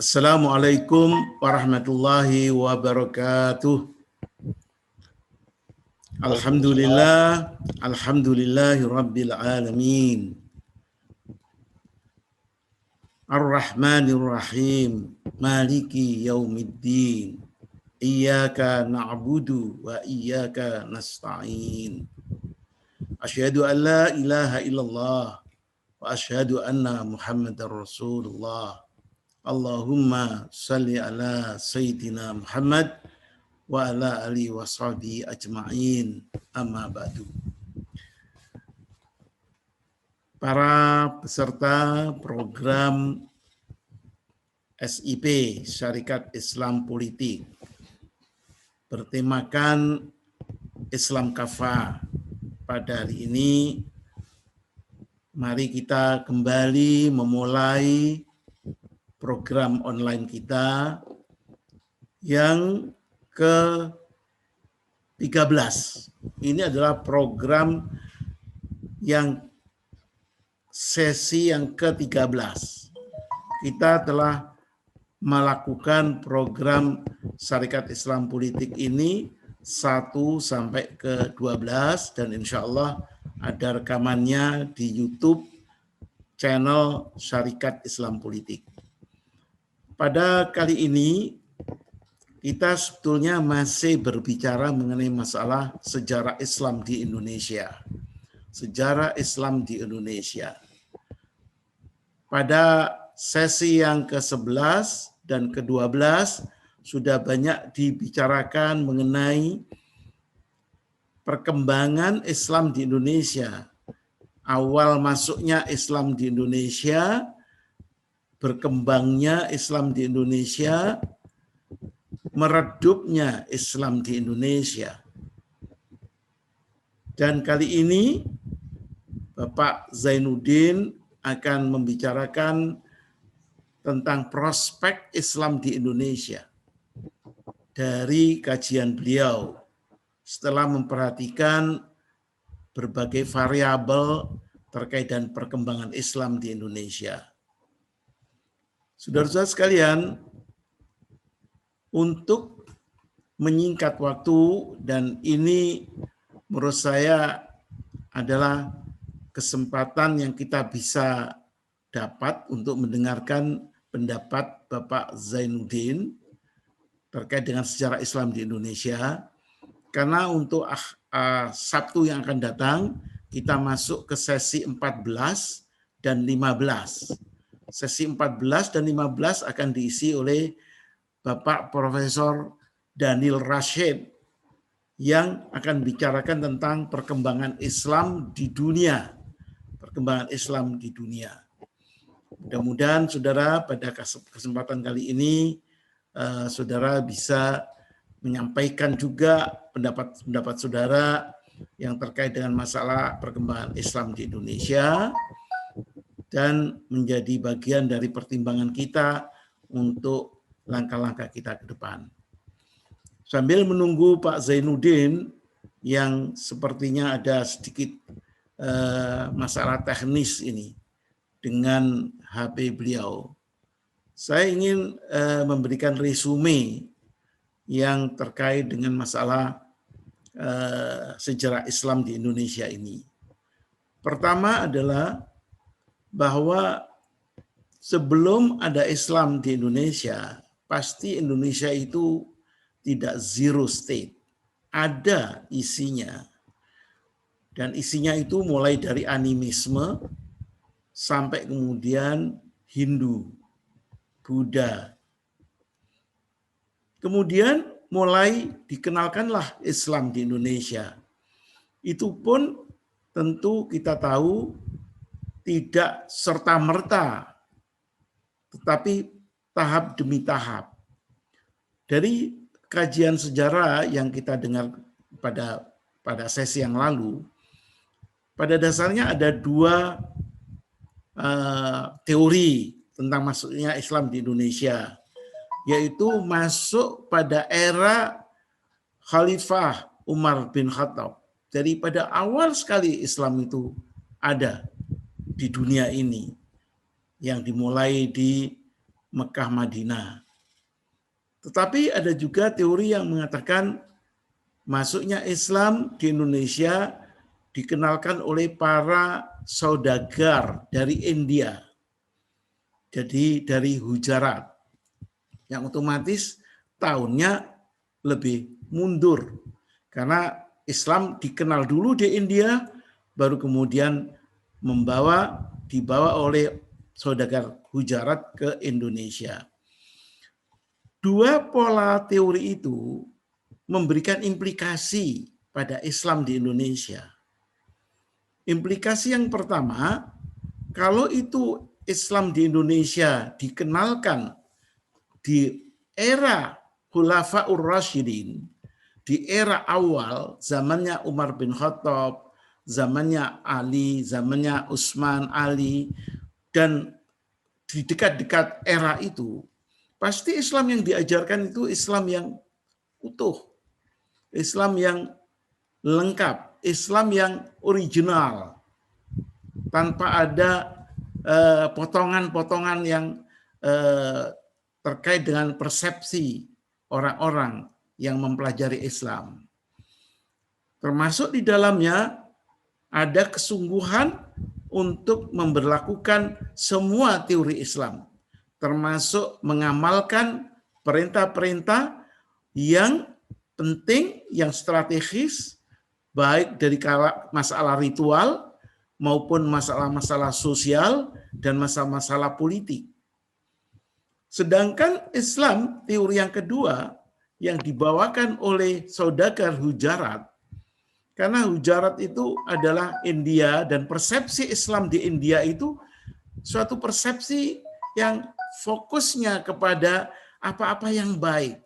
Assalamualaikum warahmatullahi wabarakatuh. Alhamdulillah, alhamdulillahi rabbil alamin. Ar-Rahmanir Rahim, Maliki yaumiddin. Iyyaka na'budu wa iyyaka nasta'in. Asyhadu an la ilaha illallah wa asyhadu anna Muhammadar Rasulullah. Allahumma salli ala Sayyidina Muhammad wa ala alihi wa sahbihi ajma'in, amma ba'du. Para peserta program SIP, Syarikat Islam Politik, bertemakan Islam Kafah. Pada hari ini, mari kita kembali memulai program online kita yang ke-13. Ini adalah program yang sesi yang ke-13. Kita telah melakukan program Syarikat Islam Politik ini 1 sampai ke-12 dan insya Allah ada rekamannya di YouTube channel Syarikat Islam Politik. Pada kali ini kita sebetulnya masih berbicara mengenai masalah sejarah Islam di Indonesia. Sejarah Islam di Indonesia. Pada sesi yang ke-11 dan ke-12 sudah banyak dibicarakan mengenai perkembangan Islam di Indonesia. Awal masuknya Islam di Indonesia, berkembangnya Islam di Indonesia, meredupnya Islam di Indonesia. Dan kali ini Bapak Zainuddin akan membicarakan tentang prospek Islam di Indonesia dari kajian beliau setelah memperhatikan berbagai variabel terkait dengan perkembangan Islam di Indonesia. Saudara-saudara sekalian, untuk menyingkat waktu, dan ini menurut saya adalah kesempatan yang kita bisa dapat untuk mendengarkan pendapat Bapak Zainuddin terkait dengan sejarah Islam di Indonesia. Karena untuk Sabtu yang akan datang, kita masuk ke sesi 14 dan 15. Sesi 14 dan 15 akan diisi oleh Bapak Profesor Daniel Rashid yang akan bicarakan tentang perkembangan Islam di dunia. Perkembangan Islam di dunia. Mudah-mudahan saudara pada kesempatan kali ini saudara bisa menyampaikan juga pendapat saudara yang terkait dengan masalah perkembangan Islam di Indonesia dan menjadi bagian dari pertimbangan kita untuk langkah-langkah kita ke depan. Sambil menunggu Pak Zainuddin yang sepertinya ada sedikit masalah teknis ini dengan HP beliau, saya ingin memberikan resume yang terkait dengan masalah sejarah Islam di Indonesia ini. Pertama adalah bahwa sebelum ada Islam di Indonesia, pasti Indonesia itu tidak zero state. Ada isinya. Dan isinya itu mulai dari animisme sampai kemudian Hindu, Buddha. Kemudian mulai dikenalkanlah Islam di Indonesia. Itu pun tentu kita tahu tidak serta-merta, tetapi tahap demi tahap. Dari kajian sejarah yang kita dengar pada sesi yang lalu, pada dasarnya ada dua teori tentang masuknya Islam di Indonesia, yaitu masuk pada era Khalifah Umar bin Khattab. Jadi pada awal sekali Islam itu ada di dunia ini, yang dimulai di Mekah Madinah. Tetapi ada juga teori yang mengatakan masuknya Islam di Indonesia dikenalkan oleh para saudagar dari India. Jadi dari Hujarat, yang otomatis tahunnya lebih mundur. Karena Islam dikenal dulu di India, baru kemudian dibawa oleh saudagar Hujarat ke Indonesia. Dua pola teori itu memberikan implikasi pada Islam di Indonesia. Implikasi yang pertama, kalau itu Islam di Indonesia dikenalkan di era Khulafaur Rasyidin, di era awal, zamannya Umar bin Khattab, zamannya Ali, zamannya Utsman, Ali, dan di dekat-dekat era itu, pasti Islam yang diajarkan itu Islam yang utuh, Islam yang lengkap, Islam yang original, tanpa ada potongan-potongan yang terkait dengan persepsi orang-orang yang mempelajari Islam. Termasuk di dalamnya ada kesungguhan untuk memberlakukan semua teori Islam, termasuk mengamalkan perintah-perintah yang penting, yang strategis, baik dari masalah ritual maupun masalah-masalah sosial dan masalah-masalah politik. Sedangkan Islam, teori yang kedua, yang dibawakan oleh saudagar Hujarat, karena Hujarat itu adalah India, dan persepsi Islam di India itu suatu persepsi yang fokusnya kepada apa-apa yang baik,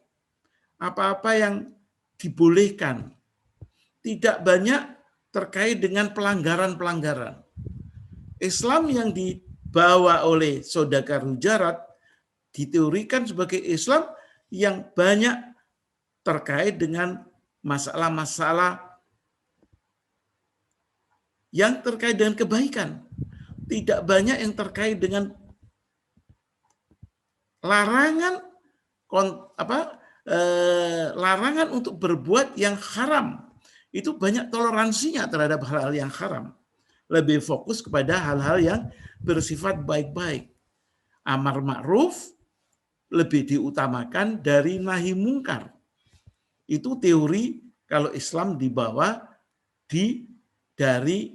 apa-apa yang dibolehkan, tidak banyak terkait dengan pelanggaran-pelanggaran. Islam yang dibawa oleh saudagar Hujarat diteorikan sebagai Islam yang banyak terkait dengan masalah-masalah yang terkait dengan kebaikan. Tidak banyak yang terkait dengan larangan larangan untuk berbuat yang haram. Itu banyak toleransinya terhadap hal-hal yang haram. Lebih fokus kepada hal-hal yang bersifat baik-baik. Amar ma'ruf lebih diutamakan dari nahi mungkar. Itu teori kalau Islam dibawa dari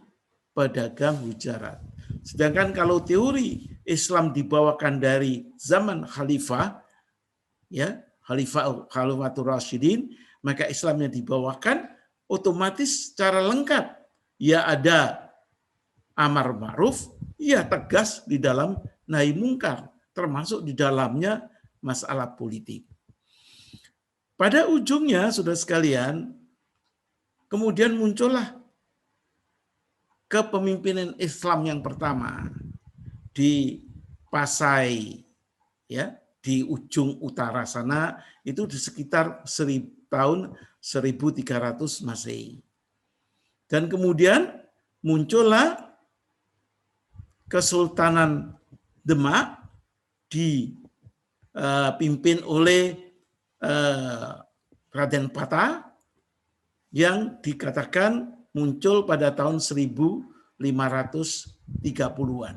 pedagang Hujarat. Sedangkan kalau teori Islam dibawakan dari zaman khalifah, ya, Khalifatul Rasyidin, maka Islam yang dibawakan otomatis secara lengkap. Ya ada amar ma'ruf, ya tegas di dalam nahi mungkar, termasuk di dalamnya masalah politik. Pada ujungnya, saudara sekalian, kemudian muncullah kepemimpinan Islam yang pertama di Pasai, ya, di ujung utara sana, itu di sekitar tahun 1300 Masehi. Dan kemudian muncullah Kesultanan Demak dipimpin oleh Raden Patah yang dikatakan muncul pada tahun 1530-an.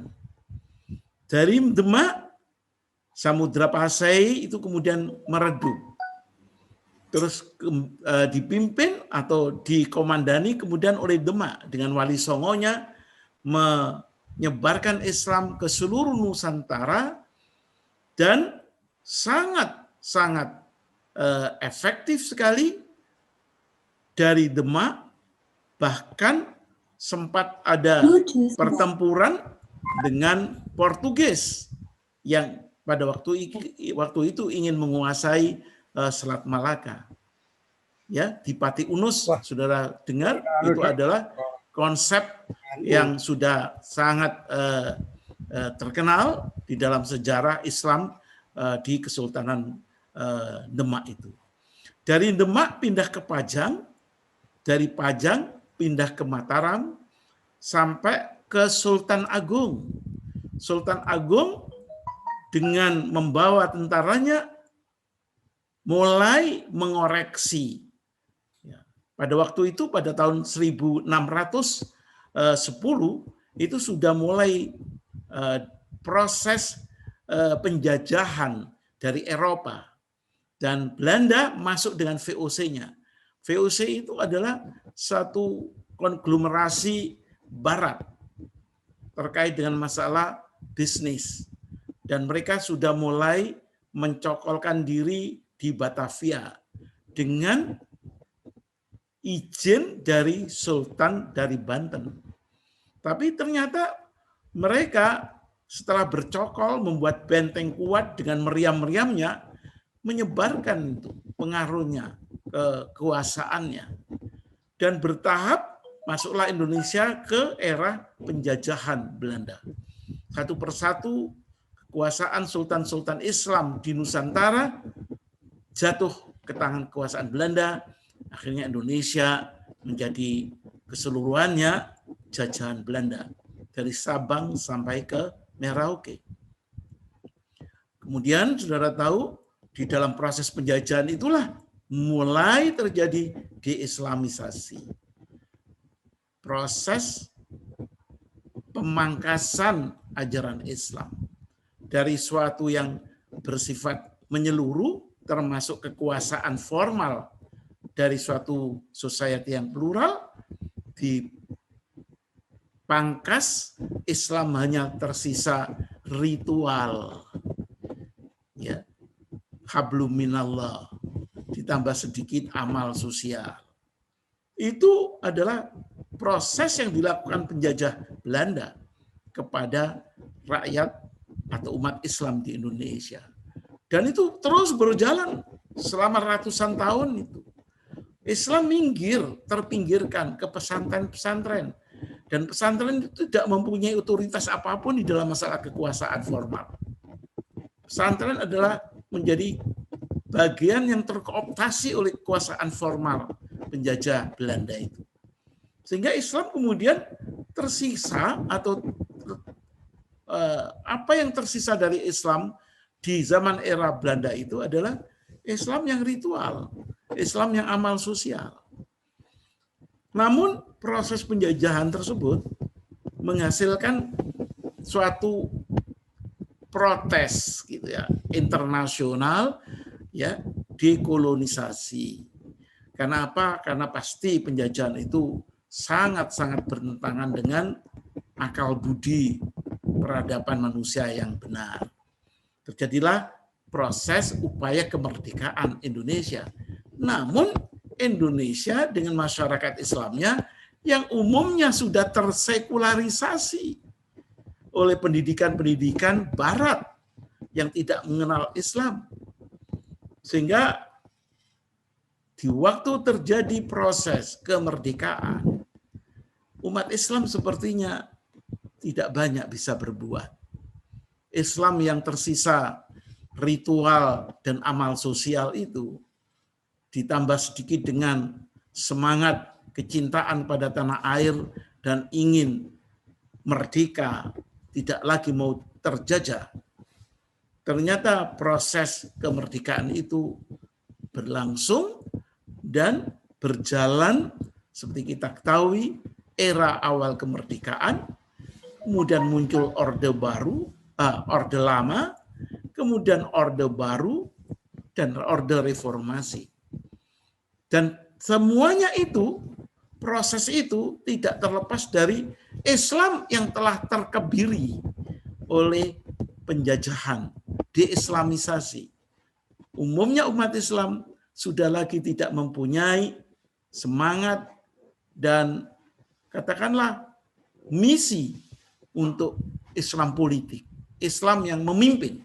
Dari Demak, Samudra Pasai itu kemudian meredup. Terus dipimpin atau dikomandani kemudian oleh Demak dengan Wali Songonya menyebarkan Islam ke seluruh Nusantara dan sangat efektif sekali dari Demak, bahkan sempat ada pertempuran dengan Portugis yang pada waktu itu ingin menguasai Selat Malaka. Ya, di Pati Unus, saudara dengar, itu adalah konsep yang sudah sangat terkenal di dalam sejarah Islam di Kesultanan Demak itu. Dari Demak pindah ke Pajang, dari Pajang pindah ke Mataram, sampai ke Sultan Agung. Sultan Agung dengan membawa tentaranya mulai mengoreksi. Pada waktu itu, pada tahun 1610, itu sudah mulai proses penjajahan dari Eropa. Dan Belanda masuk dengan VOC-nya. VOC itu adalah satu konglomerasi barat terkait dengan masalah bisnis. Dan mereka sudah mulai mencokolkan diri di Batavia dengan izin dari Sultan dari Banten. Tapi ternyata mereka setelah bercokol membuat benteng kuat dengan meriam-meriamnya, menyebarkan itu pengaruhnya, kekuasaannya. Dan bertahap masuklah Indonesia ke era penjajahan Belanda. Satu persatu kekuasaan sultan-sultan Islam di Nusantara jatuh ke tangan kekuasaan Belanda. Akhirnya Indonesia menjadi keseluruhannya jajahan Belanda. Dari Sabang sampai ke Merauke. Kemudian saudara tahu, di dalam proses penjajahan itulah mulai terjadi deislamisasi. Proses pemangkasan ajaran Islam. Dari suatu yang bersifat menyeluruh, termasuk kekuasaan formal dari suatu society yang plural, dipangkas, Islam hanya tersisa ritual. Ya. Hablum minallah, ditambah sedikit amal sosial. Itu adalah proses yang dilakukan penjajah Belanda kepada rakyat atau umat Islam di Indonesia. Dan itu terus berjalan selama ratusan tahun itu. Islam minggir, terpinggirkan ke pesantren-pesantren. Dan pesantren itu tidak mempunyai otoritas apapun di dalam masalah kekuasaan formal. Pesantren adalah menjadi bagian yang terkooptasi oleh kekuasaan formal penjajah Belanda itu. Sehingga Islam kemudian tersisa atau apa yang tersisa dari Islam di zaman era Belanda itu adalah Islam yang ritual, Islam yang amal sosial. Namun proses penjajahan tersebut menghasilkan suatu protes gitu ya, internasional ya, dekolonisasi. Karena apa? Karena pasti penjajahan itu sangat-sangat bertentangan dengan akal budi peradaban manusia yang benar. Terjadilah proses upaya kemerdekaan Indonesia. Namun Indonesia dengan masyarakat Islamnya yang umumnya sudah tersekularisasi oleh pendidikan-pendidikan Barat yang tidak mengenal Islam. Sehingga di waktu terjadi proses kemerdekaan, umat Islam sepertinya tidak banyak bisa berbuat. Islam yang tersisa ritual dan amal sosial itu, ditambah sedikit dengan semangat kecintaan pada tanah air dan ingin merdeka, tidak lagi mau terjajah. Ternyata proses kemerdekaan itu berlangsung dan berjalan seperti kita ketahui, era awal kemerdekaan, kemudian muncul orde baru, orde lama, kemudian orde baru, dan orde reformasi. Dan semuanya itu, proses itu tidak terlepas dari Islam yang telah terkebiri oleh penjajahan, deislamisasi. Umumnya umat Islam sudah lagi tidak mempunyai semangat dan katakanlah misi untuk Islam politik, Islam yang memimpin.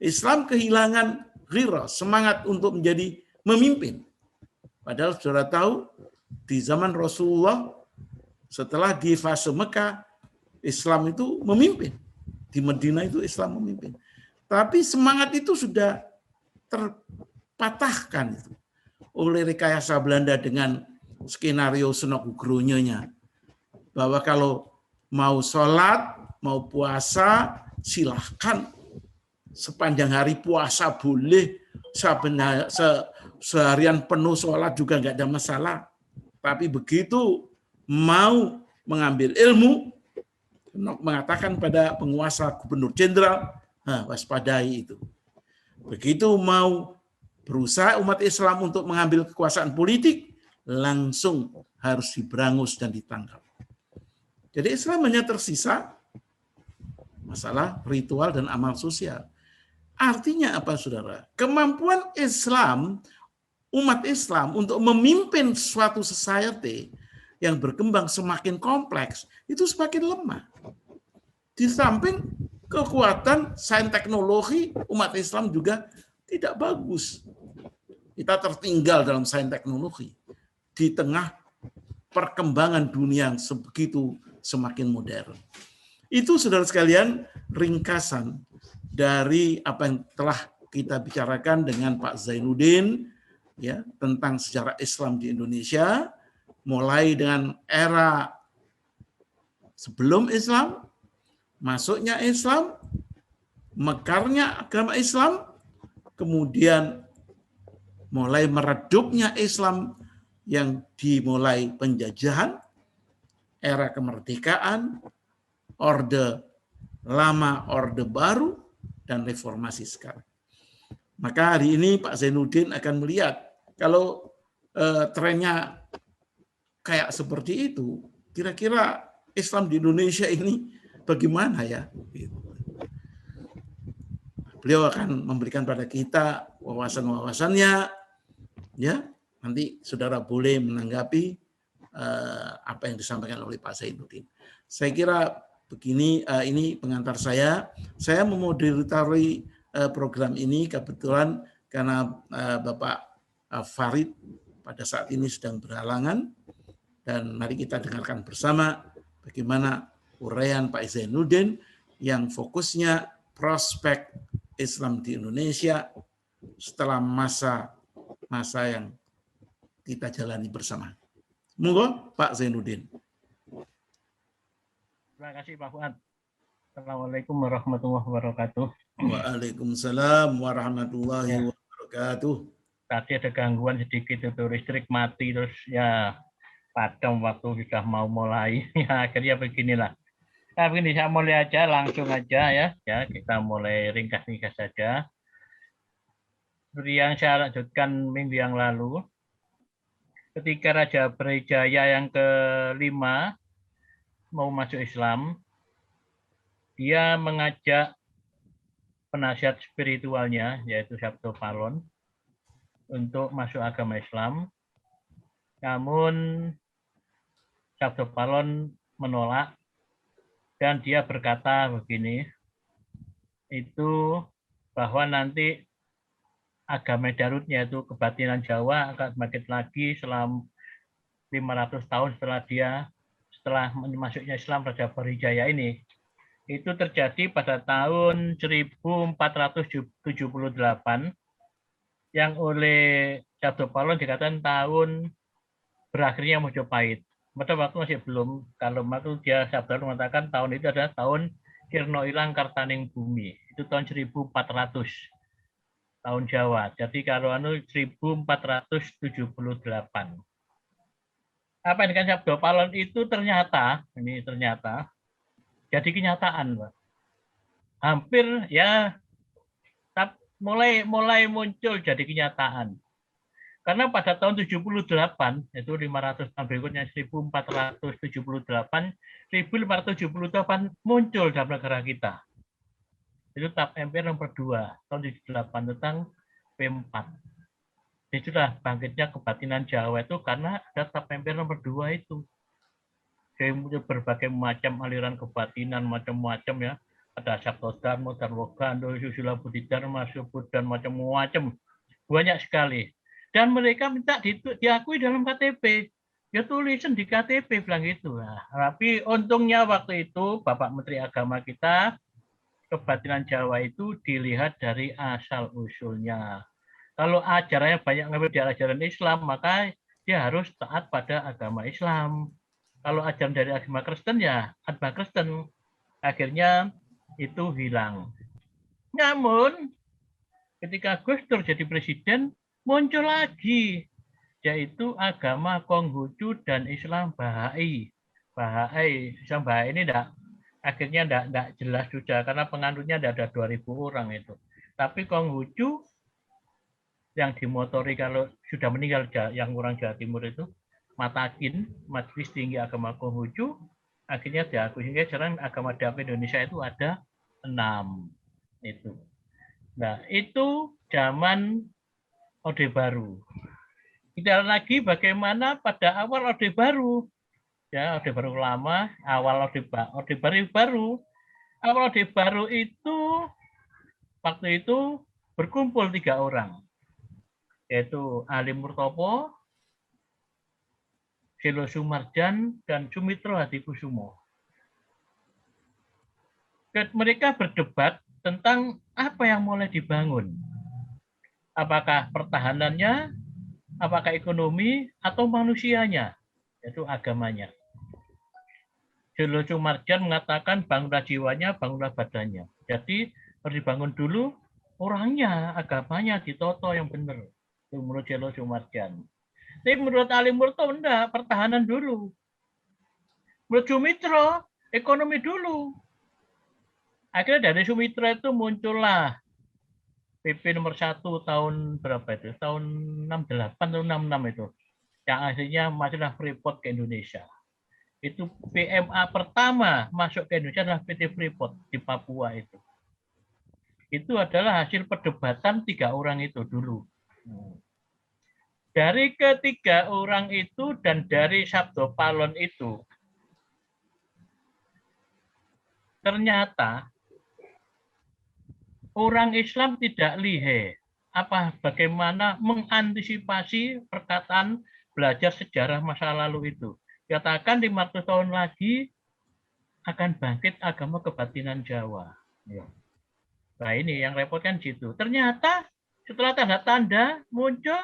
Islam kehilangan ghirah, semangat untuk menjadi memimpin. Padahal saudara tahu, di zaman Rasulullah, setelah di fase Mekah, Islam itu memimpin. Di Madinah itu Islam memimpin. Tapi semangat itu sudah terpatahkan itu oleh rekayasa Belanda dengan skenario Senok-Ugronya. Bahwa kalau mau sholat, mau puasa, silahkan. sepanjang hari puasa boleh, seharian penuh sholat juga nggak ada masalah. Tapi begitu mau mengambil ilmu, mengatakan pada penguasa gubernur jenderal, waspadai itu. Begitu mau berusaha umat Islam untuk mengambil kekuasaan politik, langsung harus diberangus dan ditangkap. Jadi Islam hanya tersisa masalah ritual dan amal sosial. Artinya apa, saudara? Kemampuan Islam, umat Islam untuk memimpin suatu society yang berkembang semakin kompleks, itu semakin lemah. Di samping kekuatan sains teknologi, umat Islam juga tidak bagus. Kita tertinggal dalam sains teknologi di tengah perkembangan dunia yang sebegitu semakin modern. Itu, saudara sekalian, ringkasan dari apa yang telah kita bicarakan dengan Pak Zainuddin ya tentang sejarah Islam di Indonesia, mulai dengan era sebelum Islam, masuknya Islam, mekarnya agama Islam, kemudian mulai meredupnya Islam yang dimulai penjajahan, era kemerdekaan, Orde Lama, Orde Baru, dan reformasi sekarang. Maka hari ini Pak Zainuddin akan melihat kalau trennya kayak seperti itu, kira-kira Islam di Indonesia ini bagaimana ya? Beliau akan memberikan pada kita wawasan-wawasannya, ya. Nanti saudara boleh menanggapi apa yang disampaikan oleh Pak Zainuddin. Saya kira begini, ini pengantar saya. Saya memoderatori program ini kebetulan karena Bapak Farid pada saat ini sedang berhalangan, dan mari kita dengarkan bersama bagaimana uraian Pak Zainuddin yang fokusnya prospek Islam di Indonesia setelah masa yang kita jalani bersama. Monggo Pak Zainuddin. Terima kasih Pak Fuad. Assalamualaikum warahmatullahi wabarakatuh. Waalaikumsalam warahmatullahi wabarakatuh. Tadi ada gangguan sedikit, itu listrik mati, terus ya padam waktu sudah mau mulai. Ya akhirnya beginilah. Nah, begini, saya mulai aja, langsung aja ya. Ya, kita mulai ringkas-ringkas saja. Seperti yang saya lanjutkan minggu yang lalu, ketika Raja Brawijaya yang kelima mau masuk Islam, dia mengajak penasihat spiritualnya, yaitu Sabto Palon, untuk masuk agama Islam. Namun Sabto Palon menolak, dan dia berkata begini, itu bahwa nanti agama Darutnya itu kebatinan Jawa akan semakin lagi selama 500 tahun setelah masuknya Islam Raja Brawijaya ini. Itu terjadi pada tahun 1478 yang oleh Sabto Palon dikatakan tahun berakhirnya Mojopahit. Pada waktu masih belum, kalau waktu dia Sabto Palon mengatakan tahun itu adalah tahun Kirno Ilang Kartaning Bumi. Itu tahun 1400 tahun Jawa. Jadi kalau 1478. Apa yang dikatakan Sabto Palon itu ternyata jadi kenyataan, Pak. Hampir ya mulai muncul jadi kenyataan. Karena pada tahun 78, itu 500 tahun berikutnya 1478, 1578 muncul dalam negara kita. Itu TAP MPR nomor 2 tahun 78 tentang P4. Itulah bangkitnya kebatinan Jawa itu karena ada TAP MPR nomor 2 itu. Jadi muncul berbagai macam aliran kebatinan macam-macam ya. Ada Sabto Darmo, Darwo Gando, Susilo Budi Dharma, Subud dan macam-macam. Banyak sekali. Dan mereka minta diakui dalam KTP. Ya tulisan di KTP bilang gitu. Nah, tapi untungnya waktu itu Bapak Menteri Agama kita, kebatinan Jawa itu dilihat dari asal-usulnya. Kalau ajarannya banyak ngambil dari ajaran Islam, maka dia harus taat pada agama Islam. Kalau ajaran dari agama Kristen, ya agama Kristen. Akhirnya itu hilang. Namun ketika Gus Dur jadi presiden, muncul lagi, yaitu agama Konghucu dan Islam Bahai. Bahai, Islam Bahai ini akhirnya enggak jelas juga, karena penganutnya ada 2.000 orang itu. Tapi Konghucu yang dimotori kalau sudah meninggal, yang orang Jawa Timur itu, Matakin, Majelis Tinggi Agama Konghucu, akhirnya diakui. Sehingga sekarang agama dakwah Indonesia itu ada 6. Itu. Nah, itu zaman Orde Baru. Tidak lagi bagaimana pada awal Orde Baru. Ya, Orde Baru lama, awal Orde Baru. Awal Orde Baru itu, waktu itu berkumpul 3 orang. Yaitu Ali Murtopo, Selo Sumarjan, dan Sumitro Hadikusumo. Mereka berdebat tentang apa yang mulai dibangun. Apakah pertahanannya, apakah ekonomi, atau manusianya, yaitu agamanya. Selo Sumarjan mengatakan bangunlah jiwanya, bangunlah badannya. Jadi harus dibangun dulu orangnya, agamanya ditoto yang benar. Itu menurut Selo Sumarjan. Tapi menurut Ali Murtopo enggak, pertahanan dulu. Menurut Sumitro, ekonomi dulu. Akhirnya dari Sumitro itu muncullah PP nomor 1 tahun berapa itu? Tahun 68 atau 66 itu. Yang aslinya masuklah Freeport ke Indonesia. Itu PMA pertama masuk ke Indonesia adalah PT Freeport di Papua itu. Itu adalah hasil perdebatan 3 orang itu dulu. Dari ketiga orang itu dan dari Sabdo Palon itu, ternyata orang Islam tidak lihe bagaimana mengantisipasi perkataan belajar sejarah masa lalu itu. Katakan 500 tahun lagi akan bangkit agama kebatinan Jawa. Nah ini yang repot kan situ. Ternyata setelah tanda-tanda muncul,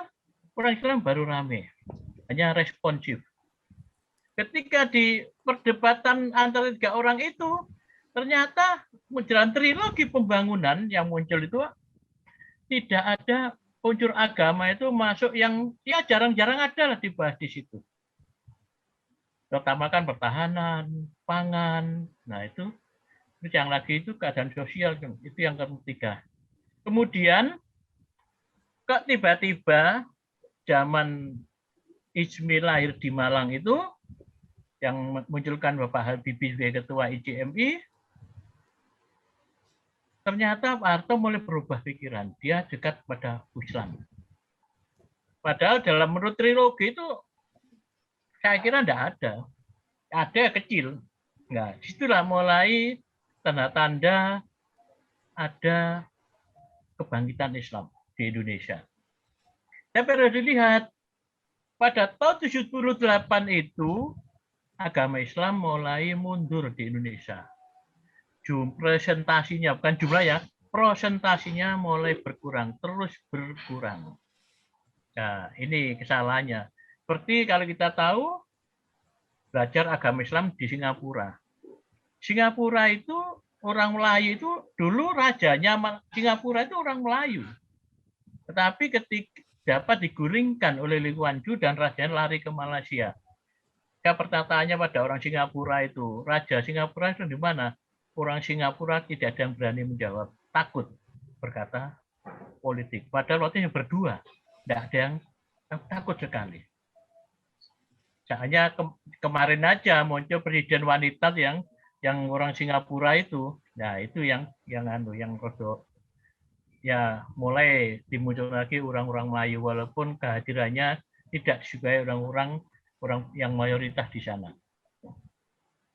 orang Islam baru rame. Hanya responsif. Ketika di perdebatan antara 3 orang itu, ternyata menjelang trilogi pembangunan yang muncul itu, tidak ada unsur agama itu masuk yang ya jarang-jarang ada lah dibahas di situ. Terutama kan pertahanan, pangan, nah itu yang lagi itu keadaan sosial, itu yang ketiga. Kemudian kok tiba-tiba zaman Ijmi lahir di Malang itu, yang munculkan Bapak Habibie sebagai ketua IJMI, ternyata Pak Harto mulai berubah pikiran. Dia dekat pada Islam. Padahal dalam menurut trilogi itu saya kira tidak ada. Ada kecil. Nah, disitulah mulai tanda-tanda ada kebangkitan Islam di Indonesia. Tapi perlu dilihat, pada tahun 78 itu agama Islam mulai mundur di Indonesia. Presentasinya, bukan jumlah ya, presentasinya mulai berkurang, terus berkurang. Nah, ini kesalahannya. Seperti kalau kita tahu, belajar agama Islam di Singapura. Singapura itu, orang Melayu itu, dulu rajanya Singapura itu orang Melayu. Tetapi ketika dapat digulingkan oleh Lee Kuan Yew dan rajanya lari ke Malaysia. Pertanyaannya pada orang Singapura itu, Raja Singapura itu di mana? Orang Singapura tidak ada yang berani menjawab, takut berkata politik. Padahal waktu yang berdua, tidak ada yang takut sekali. Hanya kemarin aja muncul presiden wanita yang orang Singapura itu, nah itu yang rodok. Ya mulai dimuncul lagi orang-orang Melayu, walaupun kehadirannya tidak disukai orang yang mayoritas di sana.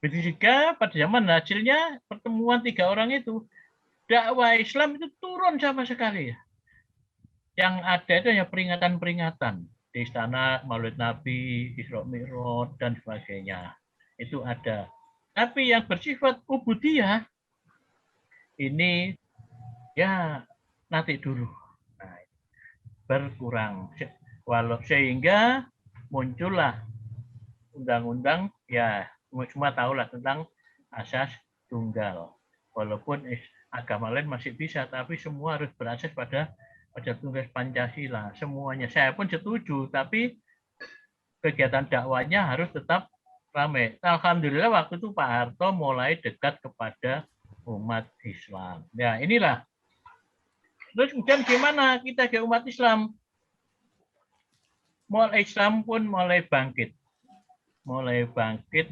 Begitu juga pada zaman hasilnya pertemuan 3 orang itu, dakwah Islam itu turun sama sekali. Yang ada itu hanya peringatan-peringatan di istana, Maulid Nabi, Isra Mi'raj dan sebagainya. Itu ada. Tapi yang bersifat ubudiyah ini ya nanti dulu. Nah, berkurang. Sehingga muncullah undang-undang, ya semua tahulah tentang asas tunggal. Walaupun agama lain masih bisa, tapi semua harus berasas pada tugas Pancasila. Semuanya. Saya pun setuju, tapi kegiatan dakwahnya harus tetap ramai. Alhamdulillah waktu itu Pak Harto mulai dekat kepada umat Islam. Ya inilah. Terus kemudian gimana kita ke umat Islam? Mulai Islam pun mulai bangkit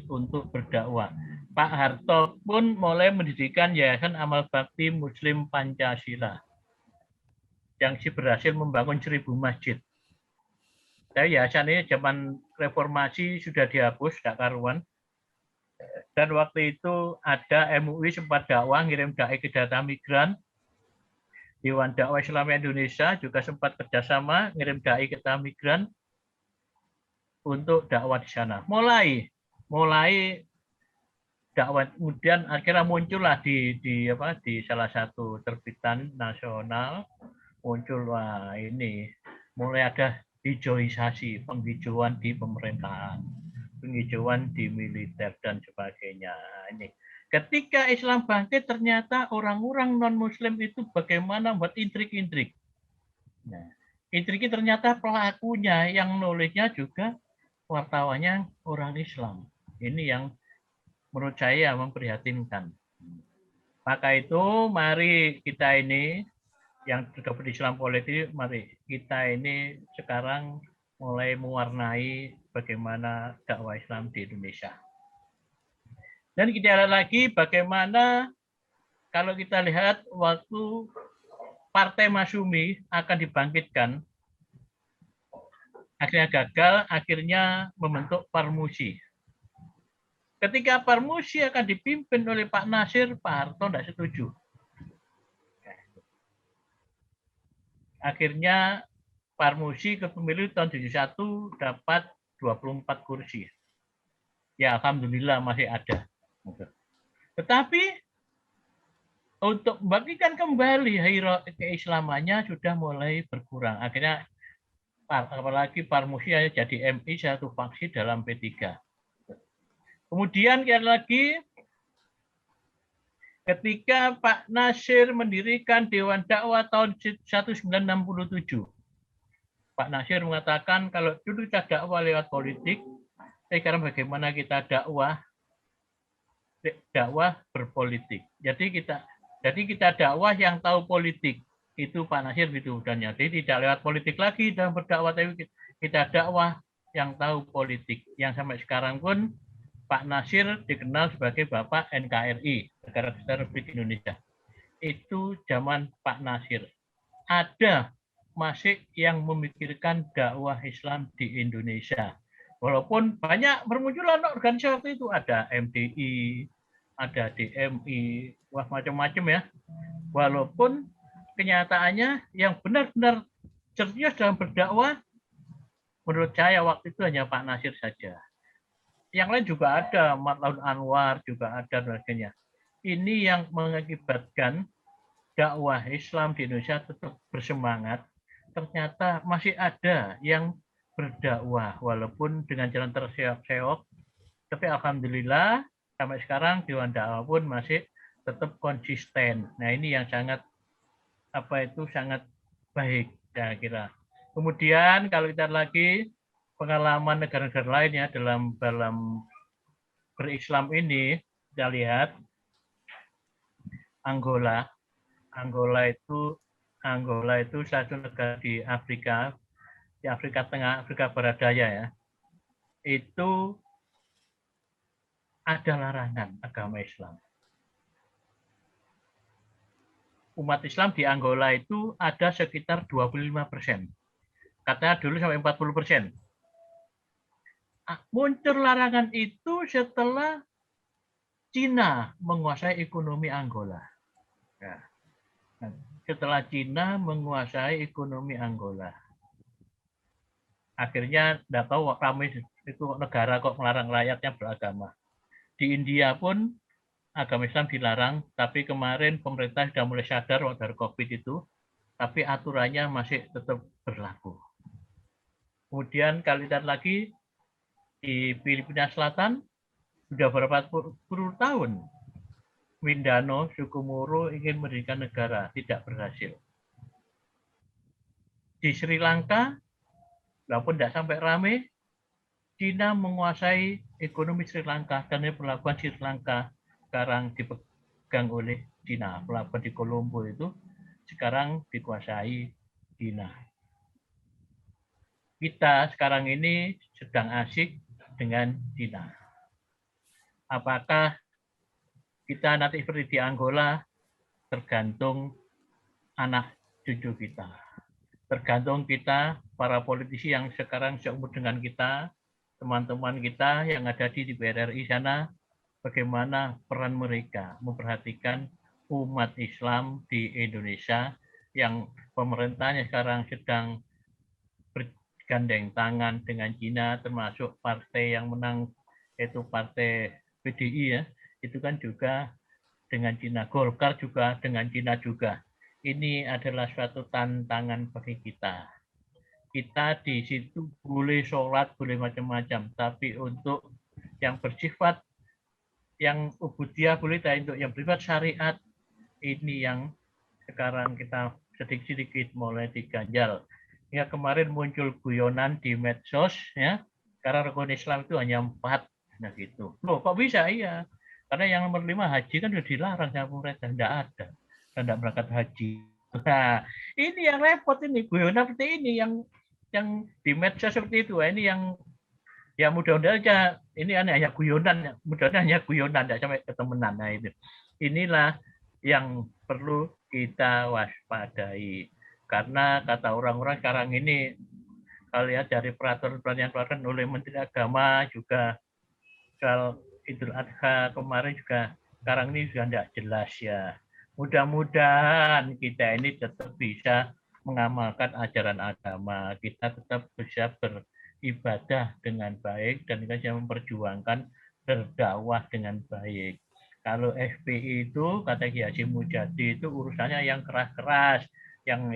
untuk berdakwah. Pak Harto pun mulai mendirikan Yayasan Amal Bakti Muslim Pancasila yang berhasil membangun 1000 masjid. Tapi yayasan ini zaman reformasi sudah dihapus, gak karuan. Dan waktu itu ada MUI sempat dakwah, ngirim dai ke data migran. Dewan Dakwah Islam Indonesia juga sempat kerjasama, ngirim dai ke data migran untuk dakwah di sana. Mulai dakwah, kemudian akhirnya muncullah di salah satu terbitan nasional, muncul wah ini mulai ada hijauisasi, penghijauan di pemerintahan, penghijauan di militer dan sebagainya. Ini ketika Islam bangkit ternyata orang-orang non-Muslim itu bagaimana buat intrik-intrik. Nah, intriknya ternyata pelakunya yang nulisnya juga wartawannya orang Islam. Ini yang menurut saya memprihatinkan. Maka itu mari kita ini yang sudah berislam politik, mari kita ini sekarang mulai mewarnai bagaimana dakwah Islam di Indonesia. Dan kita lihat lagi bagaimana kalau kita lihat waktu Partai Masyumi akan dibangkitkan, akhirnya gagal, akhirnya membentuk Parmusi. Ketika Parmusi akan dipimpin oleh Pak Nasir, Pak Harto tidak setuju. Akhirnya Parmusi ke pemilu tahun 71 dapat 24 kursi. Ya alhamdulillah masih ada. Tetapi untuk membangkitkan kembali keislamannya sudah mulai berkurang. Akhirnya apalagi Parmusi jadi MI satu faksi dalam P3. Kemudian lagi ketika Pak Nasir mendirikan Dewan Dakwah tahun 1967, Pak Nasir mengatakan kalau dulu kita dakwah lewat politik, sekarang bagaimana kita dakwah berpolitik. Jadi kita dakwah yang tahu politik. Itu Pak Nasir gitu. Dan jadi tidak lewat politik lagi dalam berdakwah, tapi kita dakwah yang tahu politik. Yang sampai sekarang pun Pak Nasir dikenal sebagai Bapak NKRI, Negara Kesatuan Republik Indonesia. Itu zaman Pak Nasir. Ada masih yang memikirkan dakwah Islam di Indonesia. Walaupun banyak bermunculan organisasi waktu itu, ada MDI, ada DMI, wah macam-macam ya. Walaupun kenyataannya yang benar-benar serius dalam berdakwah, menurut saya waktu itu hanya Pak Nasir saja. Yang lain juga ada, Matlaun Anwar juga ada dan sebagainya. Ini yang mengakibatkan dakwah Islam di Indonesia tetap bersemangat. Ternyata masih ada yang berdakwah walaupun dengan jalan terseok-seok. Tapi alhamdulillah sampai sekarang Dewan Dakwah pun masih tetap konsisten. Nah ini yang sangat sangat baik saya kira. Kemudian kalau kita lagi pengalaman negara-negara lain ya dalam berislam ini, kita lihat Angola itu satu negara di Afrika Tengah, Afrika Barat Daya ya. Itu ada larangan agama Islam. Umat Islam di Angola itu ada sekitar 25%. Katanya dulu sampai 40%. Muncul larangan itu setelah Cina menguasai ekonomi Angola. Ya. Setelah Cina menguasai ekonomi Angola. Akhirnya tidak tahu ramai itu negara kok melarang rakyatnya beragama. Di India pun agama Islam dilarang, tapi kemarin pemerintah sudah mulai sadar waktu dari COVID itu, tapi aturannya masih tetap berlaku. Kemudian kalau lihat lagi, di Filipina Selatan sudah berapa puluh tahun Mindanao, suku Moro ingin mendirikan negara, tidak berhasil. Di Sri Lanka, walaupun tidak sampai rame, Cina menguasai ekonomi Sri Lanka dan pelabuhan Sri Lanka sekarang dipegang oleh Cina. Pelabuhan di Colombo itu sekarang dikuasai Cina. Kita sekarang ini sedang asik dengan Cina. Apakah kita nanti seperti di Angola, tergantung anak cucu kita. Tergantung kita, para politisi yang sekarang seumur dengan kita, teman-teman kita yang ada di DPR RI sana, bagaimana peran mereka memperhatikan umat Islam di Indonesia yang pemerintahnya sekarang sedang bergandeng tangan dengan Cina, termasuk partai yang menang yaitu partai PDI ya, itu kan juga dengan Cina. Golkar juga dengan Cina juga. Ini adalah suatu tantangan bagi kita. Kita di situ boleh sholat, boleh macam-macam, tapi untuk yang bersifat yang ubudiyah boleh, tapi untuk yang bersifat syariat ini yang sekarang kita sedikit-sedikit mulai diganjal. Ya, kemarin muncul guyonan di medsos ya, karena rukun Islam itu hanya 4, nah gitu. Loh, kok bisa? Iya. Karena yang nomor 5 haji kan sudah dilarang sama pemerintah, tidak ada. Tidak berangkat haji. Nah, ini yang repot ini, guyonan seperti ini yang di medsos seperti itu. Ini yang ya mudah-mudahan aja ini hanya guyonan, mudah-mudahan hanya guyonan, tidak sampai ketemenan. Nah, itu. Inilah yang perlu kita waspadai. Karena kata orang-orang sekarang ini, kalau lihat dari peraturan yang dikeluarkan oleh Menteri Agama juga soal Idul Adha kemarin juga sekarang ini sudah tidak jelas ya. Mudah-mudahan kita ini tetap bisa mengamalkan ajaran agama, kita tetap bisa beribadah dengan baik dan kita bisa memperjuangkan berdakwah dengan baik. Kalau FPI itu kata Kiai Hasyim Mujadi itu urusannya yang keras-keras, yang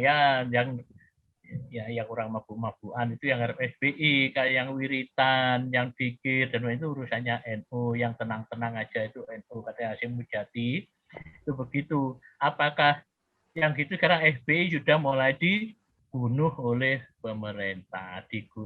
orang mabuk-mabukan itu yang FPI, kayak yang wiritan, yang zikir dan itu urusannya NU, yang tenang-tenang aja itu NU kata Hasyim Mujadi. Itu begitu. Apakah yang gitu sekarang FPI sudah mulai dibunuh oleh pemerintah,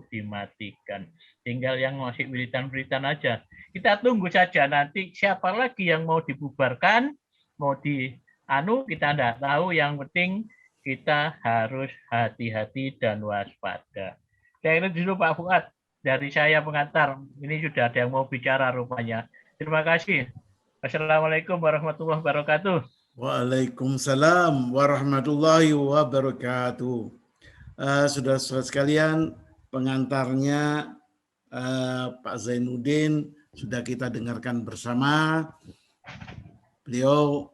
dimatikan. Tinggal yang masih wiritan-wiritan aja. Kita tunggu saja nanti siapa lagi yang mau dibubarkan, mau kita tidak tahu. Yang penting kita harus hati-hati dan waspada. Saya kira dulu Pak Fuad, dari saya pengantar. Ini sudah ada yang mau bicara rupanya. Terima kasih. Assalamualaikum warahmatullahi wabarakatuh. Waalaikumsalam warahmatullahi wabarakatuh. Saudara-saudara sekalian, pengantarnya Pak Zainuddin sudah kita dengarkan bersama. Beliau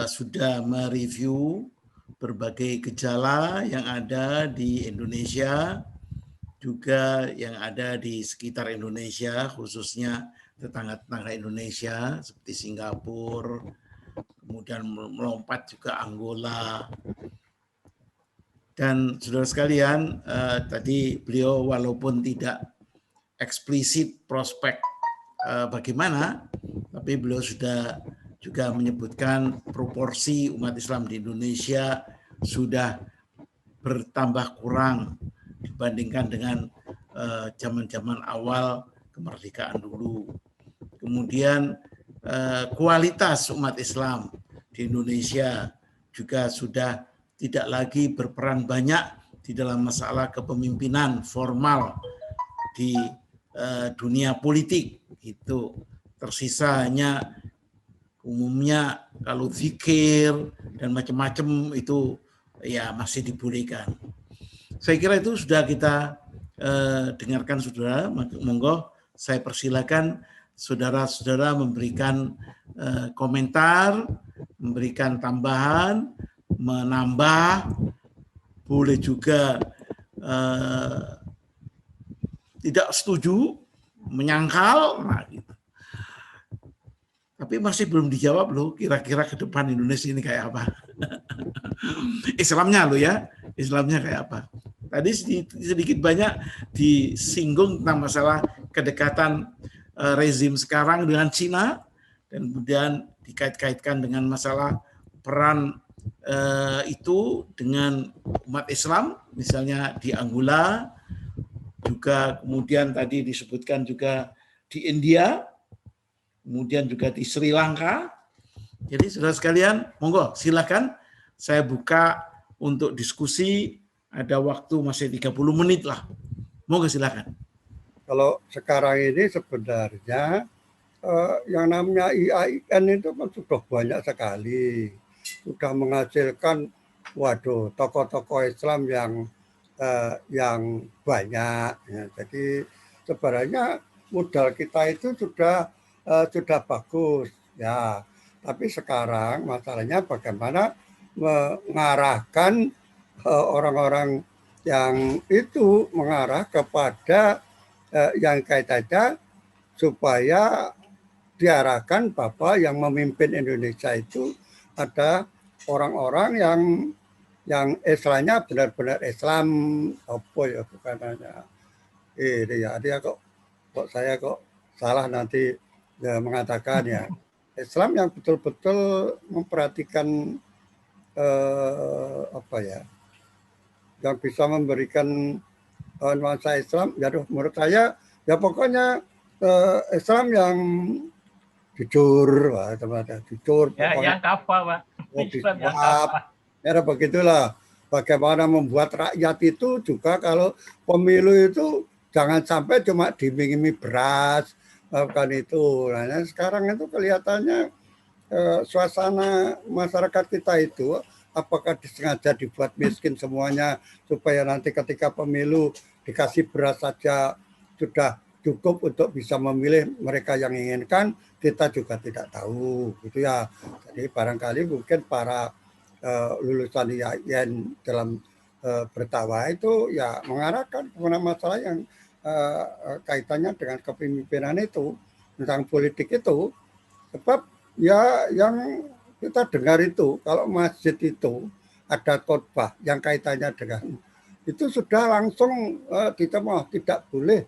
sudah mereview berbagai gejala yang ada di Indonesia, juga yang ada di sekitar Indonesia, khususnya tetangga-tetangga Indonesia seperti Singapura, kemudian melompat juga Angola. Dan saudara sekalian, tadi beliau walaupun tidak eksplisit prospek bagaimana, tapi beliau sudah juga menyebutkan proporsi umat Islam di Indonesia sudah bertambah kurang dibandingkan dengan zaman-zaman awal kemerdekaan dulu. Kemudian kualitas umat Islam di Indonesia juga sudah tidak lagi berperan banyak di dalam masalah kepemimpinan formal di dunia politik. Itu tersisa hanya umumnya kalau zikir dan macam-macam itu ya masih dibolehkan. Saya kira itu sudah kita dengarkan saudara. Monggo saya persilakan saudara-saudara memberikan komentar, memberikan tambahan, menambah, boleh juga tidak setuju, menyangkal, nah gitu. Tapi masih belum dijawab loh, kira-kira ke depan Indonesia ini kayak apa? Islamnya loh ya, Islamnya kayak apa? Tadi sedikit banyak disinggung tentang masalah kedekatan rezim sekarang dengan Cina, dan kemudian dikait-kaitkan dengan masalah peran itu dengan umat Islam, misalnya di Angola, juga kemudian tadi disebutkan juga di India, kemudian juga di Sri Lanka. Jadi saudara sekalian, monggo silakan saya buka untuk diskusi, ada waktu masih 30 menit lah. Monggo silakan. Kalau sekarang ini sebenarnya yang namanya IAIN itu kan sudah banyak sekali, sudah menghasilkan tokoh-tokoh Islam yang banyak. Ya. Jadi sebenarnya modal kita itu sudah bagus, ya. Tapi sekarang masalahnya bagaimana mengarahkan orang-orang yang itu mengarah kepada yang kaitannya supaya diarahkan bahwa yang memimpin Indonesia itu ada orang-orang yang Islamnya benar-benar Islam, apa ya bukan hanya ini ya, dia kok saya kok salah nanti ya, mengatakan ya Islam yang betul-betul memperhatikan apa ya, yang bisa memberikan nuansa Islam. Ya, menurut saya ya pokoknya Islam yang jujur, jujur. Ya, yang kafah, Pak. Islam yang kafah. Ya, begitulah. Bagaimana membuat rakyat itu juga kalau pemilu itu jangan sampai cuma diiming-imingi beras, bukan itu. Nah, sekarang itu kelihatannya suasana masyarakat kita itu apakah disengaja dibuat miskin semuanya supaya nanti ketika pemilu dikasih beras saja sudah cukup untuk bisa memilih mereka yang inginkan, kita juga tidak tahu gitu ya. Jadi barangkali mungkin para lulusan IAIN dalam berdakwah itu ya mengarahkan kepada masalah yang kaitannya dengan kepemimpinan itu, tentang politik itu. Sebab ya yang kita dengar itu kalau masjid itu ada khotbah yang kaitannya dengan itu sudah langsung kita mau tidak boleh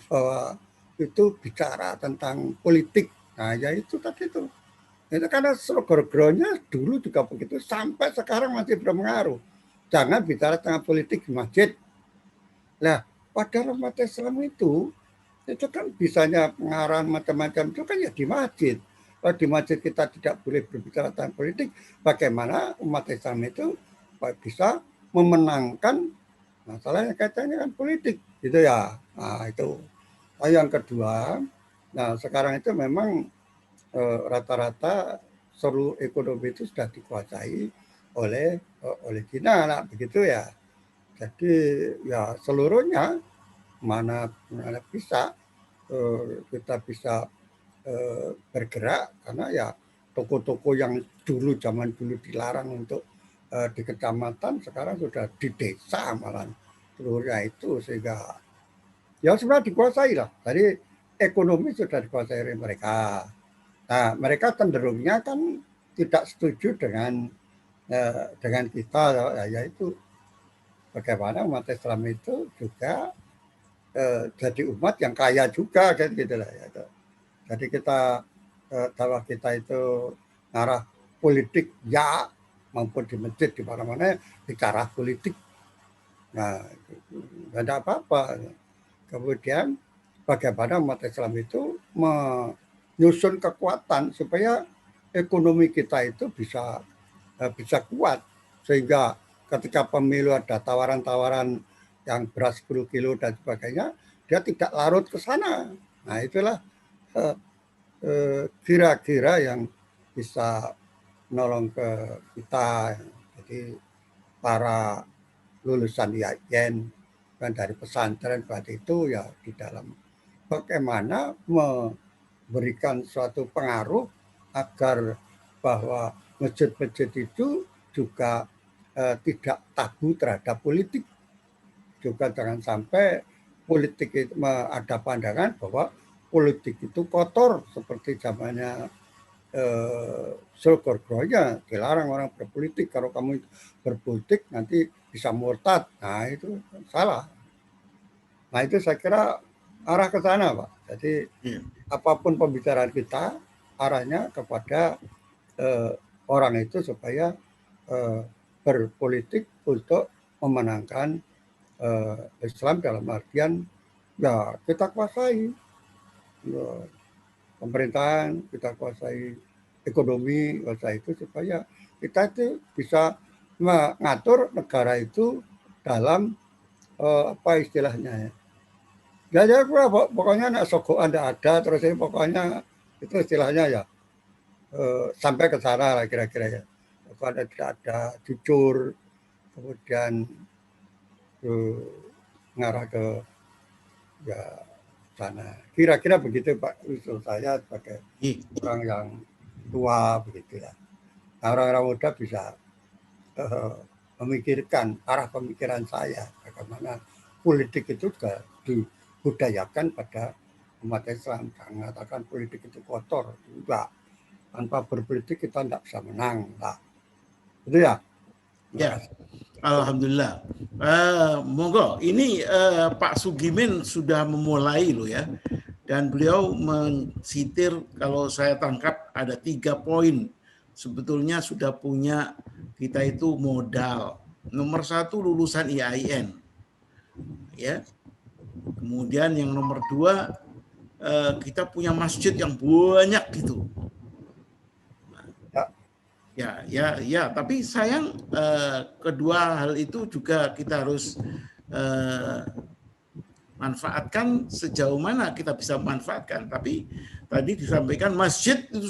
bahwa itu bicara tentang politik. Nah ya itu tadi itu karena slogan-slogannya dulu juga begitu sampai sekarang masih berpengaruh. Jangan bicara tentang politik di masjid. Nah padahal umat Islam itu kan bisanya pengarahan macam-macam itu kan ya di masjid. Kalau di masjid kita tidak boleh berbicara tentang politik, bagaimana umat Islam itu bisa memenangkan masalah yang kaitannya dengan politik, gitu ya. Nah itu. Nah, yang kedua, nah sekarang itu memang rata-rata seluruh ekonomi itu sudah dikuasai oleh China, nah, begitu ya. Jadi ya seluruhnya mana bisa kita bisa bergerak karena ya toko-toko yang dulu zaman dulu dilarang untuk di kecamatan sekarang sudah di desa malah seluruhnya itu, sehingga ya sebenarnya dikuasai lah. Jadi ekonomi sudah dikuasai oleh mereka. Nah mereka cenderungnya kan tidak setuju dengan kita, yaitu bagaimana umat Islam itu juga jadi umat yang kaya juga kan gitu lah ya. Jadi kita dakwah kita itu ngarah politik ya, maupun di masjid di mana-mana bicara politik. Nah, tidak ada apa-apa. Kemudian bagaimana umat Islam itu menyusun kekuatan supaya ekonomi kita itu bisa kuat, sehingga ketika pemilu ada tawaran-tawaran yang beras 10 kilo dan sebagainya, dia tidak larut ke sana. Nah itulah kira-kira yang bisa menolong ke kita. Jadi para lulusan IAIN dan dari pesantren berarti itu ya di dalam bagaimana memberikan suatu pengaruh agar bahwa masjid-masjid itu juga tidak tabu terhadap politik. Juga jangan sampai politik itu ada pandangan bahwa politik itu kotor seperti zamannya Sulgorgronya dilarang orang berpolitik, kalau kamu berpolitik nanti bisa murtad. Nah itu salah. Nah itu saya kira arah ke sana Pak. Jadi apapun pembicaraan kita arahnya kepada orang itu supaya berpolitik untuk memenangkan Islam dalam artian ya kita kuasai pemerintahan, kita kuasai ekonomi, kuasai itu supaya kita itu bisa mengatur negara itu dalam apa istilahnya ya. Ya pokoknya nak sogokan ada terus ini pokoknya itu istilahnya ya sampai ke sana lah kira-kira ya. Kalau tidak ada jujur, kemudian mengarah ke ya sana. Kira-kira begitu Pak, usul saya sebagai orang yang tua begitu ya. Nah, orang-orang muda bisa memikirkan arah pemikiran saya bagaimana politik itu juga dibudayakan pada umat Islam. Jangan mengatakan politik itu kotor, enggak. Tanpa berpolitik kita tidak bisa menang, lah. Itu ya. Ya, alhamdulillah. Monggo, ini Pak Sugimin sudah memulai loh ya, dan beliau mensitir kalau saya tangkap ada 3 poin. Sebetulnya sudah punya kita itu modal. Nomor 1 lulusan IAIN, ya. Kemudian yang nomor 2 kita punya masjid yang banyak gitu. Ya, tapi sayang kedua hal itu juga kita harus manfaatkan sejauh mana kita bisa manfaatkan. Tapi tadi disampaikan masjid itu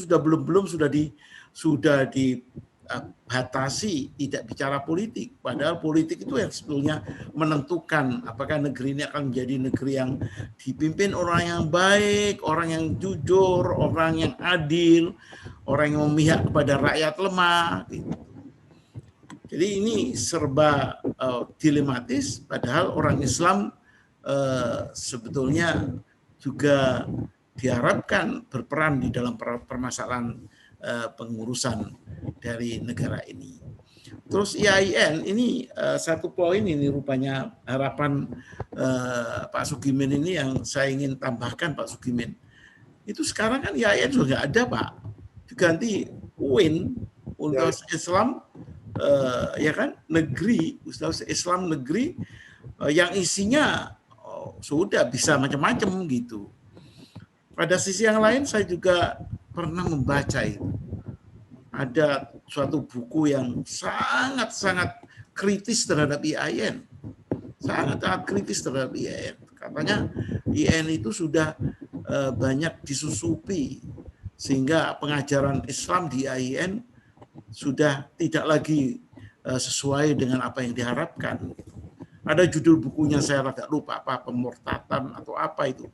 sudah dibatasi, tidak bicara politik. Padahal politik itu yang sebetulnya menentukan apakah negeri ini akan menjadi negeri yang dipimpin orang yang baik, orang yang jujur, orang yang adil, orang yang memihak kepada rakyat lemah. Jadi ini serba dilematis, padahal orang Islam sebetulnya juga diharapkan berperan di dalam permasalahan pengurusan dari negara ini. Terus IAIN ini 1 poin ini rupanya harapan Pak Sugimin ini yang saya ingin tambahkan Pak Sugimin. Itu sekarang kan IAIN juga nggak ada Pak. Diganti UIN, Universitas Islam ya kan, negeri, Universitas Islam negeri yang isinya sudah bisa macam-macam gitu. Pada sisi yang lain saya juga pernah membaca itu. Ada suatu buku yang sangat-sangat kritis terhadap IAIN. Sangat-sangat kritis terhadap IAIN. Katanya IAIN itu sudah banyak disusupi sehingga pengajaran Islam di IAIN sudah tidak lagi sesuai dengan apa yang diharapkan. Ada judul bukunya saya agak lupa apa, pemurtatan atau apa itu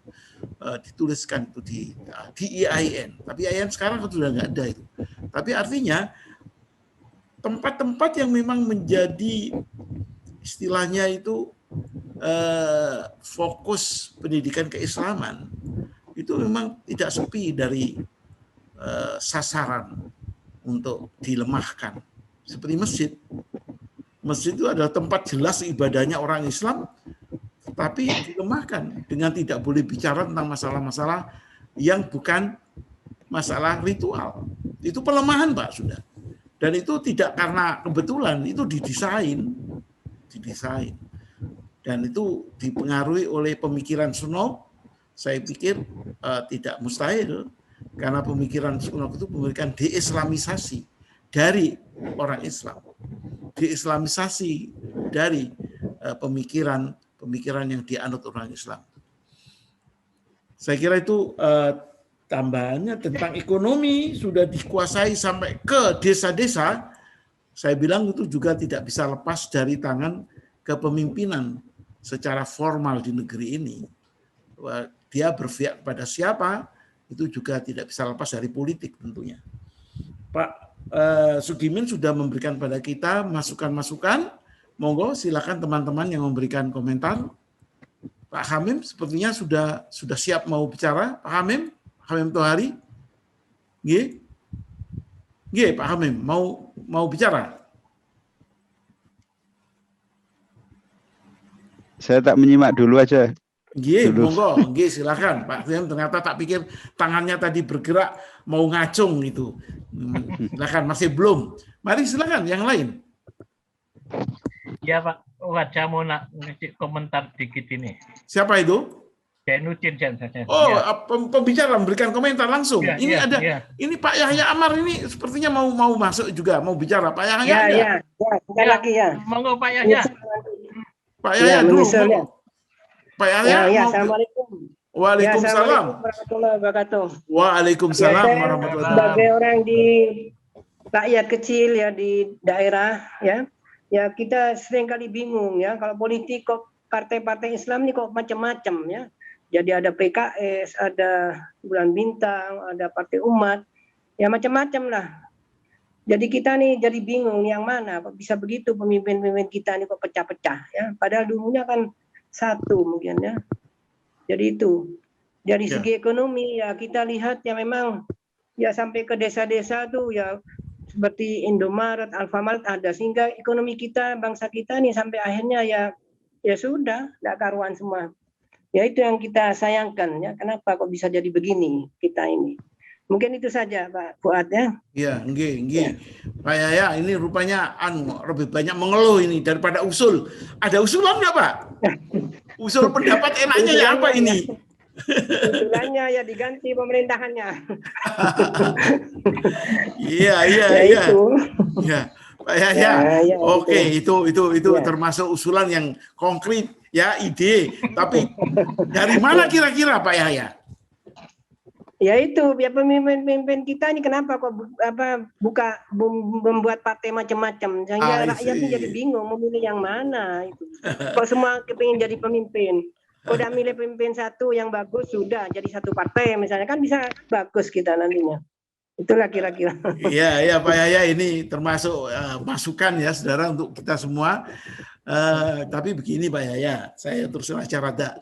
dituliskan itu di IAIN. Tapi IAIN sekarang sudah nggak ada itu. Tapi artinya tempat-tempat yang memang menjadi istilahnya itu fokus pendidikan keislaman itu memang tidak sepi dari sasaran untuk dilemahkan. Seperti masjid. Masjid itu adalah tempat jelas ibadahnya orang Islam, tapi dilemahkan dengan tidak boleh bicara tentang masalah-masalah yang bukan masalah ritual. Itu pelemahan Pak sudah. Dan itu tidak karena kebetulan, itu didesain. Dan itu dipengaruhi oleh pemikiran Sunop. Saya pikir tidak mustahil, karena pemikiran Sunop itu memberikan deislamisasi dari orang Islam. Deislamisasi dari pemikiran yang dianut orang Islam. Saya kira itu tambahannya tentang ekonomi sudah dikuasai sampai ke desa-desa. Saya bilang itu juga tidak bisa lepas dari tangan kepemimpinan secara formal di negeri ini. Dia berpihak kepada siapa itu juga tidak bisa lepas dari politik tentunya. Pak Sugimin sudah memberikan pada kita masukan-masukan. Monggo silakan teman-teman yang memberikan komentar. Pak Hamim sepertinya sudah siap mau bicara. Pak Hamim Tohari. Nggih, Pak Hamim mau bicara. Saya tak menyimak dulu aja. Nggih, monggo, nggih silakan Pak. Ternyata tak pikir tangannya tadi bergerak mau ngacung itu. Silakan, masih belum. Mari silakan yang lain. Ya Pak, saya mau ngasih komentar dikit ini. Siapa itu? Zainuddin. Oh, Ya. pembicara memberikan komentar langsung. Ya, Ini ya, ada, ya. ini Pak Yahya Amar ini sepertinya mau masuk juga, mau bicara. Pak Yahya. Ya, sekali lagi ya. Monggo Pak Yahya. Pak Yahya dulu. Ya. Pak Yahya. Ya, Assalamualaikum. Waalaikumsalam. Assalamualaikum warahmatullahi wabarakatuh. Waalaikumsalam Ya, warahmatullahi wabarakatuh. sebagai orang di rakyat kecil ya di daerah ya kita sering kali bingung ya kalau politik kok partai-partai Islam ini kok macam-macam ya. Jadi ada PKS, ada Bulan Bintang, ada Partai Umat, ya macam-macam lah. Jadi kita nih jadi bingung yang mana, kok bisa begitu pemimpin-pemimpin kita nih kok pecah-pecah ya. Padahal dulunya kan satu mungkin ya. Jadi itu dari segi ekonomi ya kita lihat ya memang ya sampai ke desa-desa tuh ya seperti Indomaret, Alfamart ada sehingga ekonomi kita bangsa kita nih sampai akhirnya ya sudah nggak karuan semua. Ya itu yang kita sayangkan ya. Kenapa kok bisa jadi begini kita ini? Mungkin itu saja Pak Fuad ya. Iya, nggih. Pak Yahya ini rupanya lebih banyak mengeluh ini daripada usul. Ada usulan nggak Pak? Usul pendapat enaknya ya apa ini? Usulannya ya diganti pemerintahannya. Iya. Ya, Pak Yahya. Ya, Oke, itu Ya. termasuk usulan yang konkret ya, ide. Tapi dari mana kira-kira Pak Yahya? Ya itu ya pemimpin kita ini kenapa kok membuat partai macam-macam sehingga rakyat ini jadi bingung memilih yang mana itu. Kok semua kepingin jadi pemimpin. Udah milih pemimpin satu yang bagus sudah jadi satu partai misalnya kan bisa bagus kita nantinya. Itulah kira-kira. Iya Pak Yahya ini termasuk masukan ya saudara untuk kita semua. Tapi begini Pak Yahya, saya terus saja rada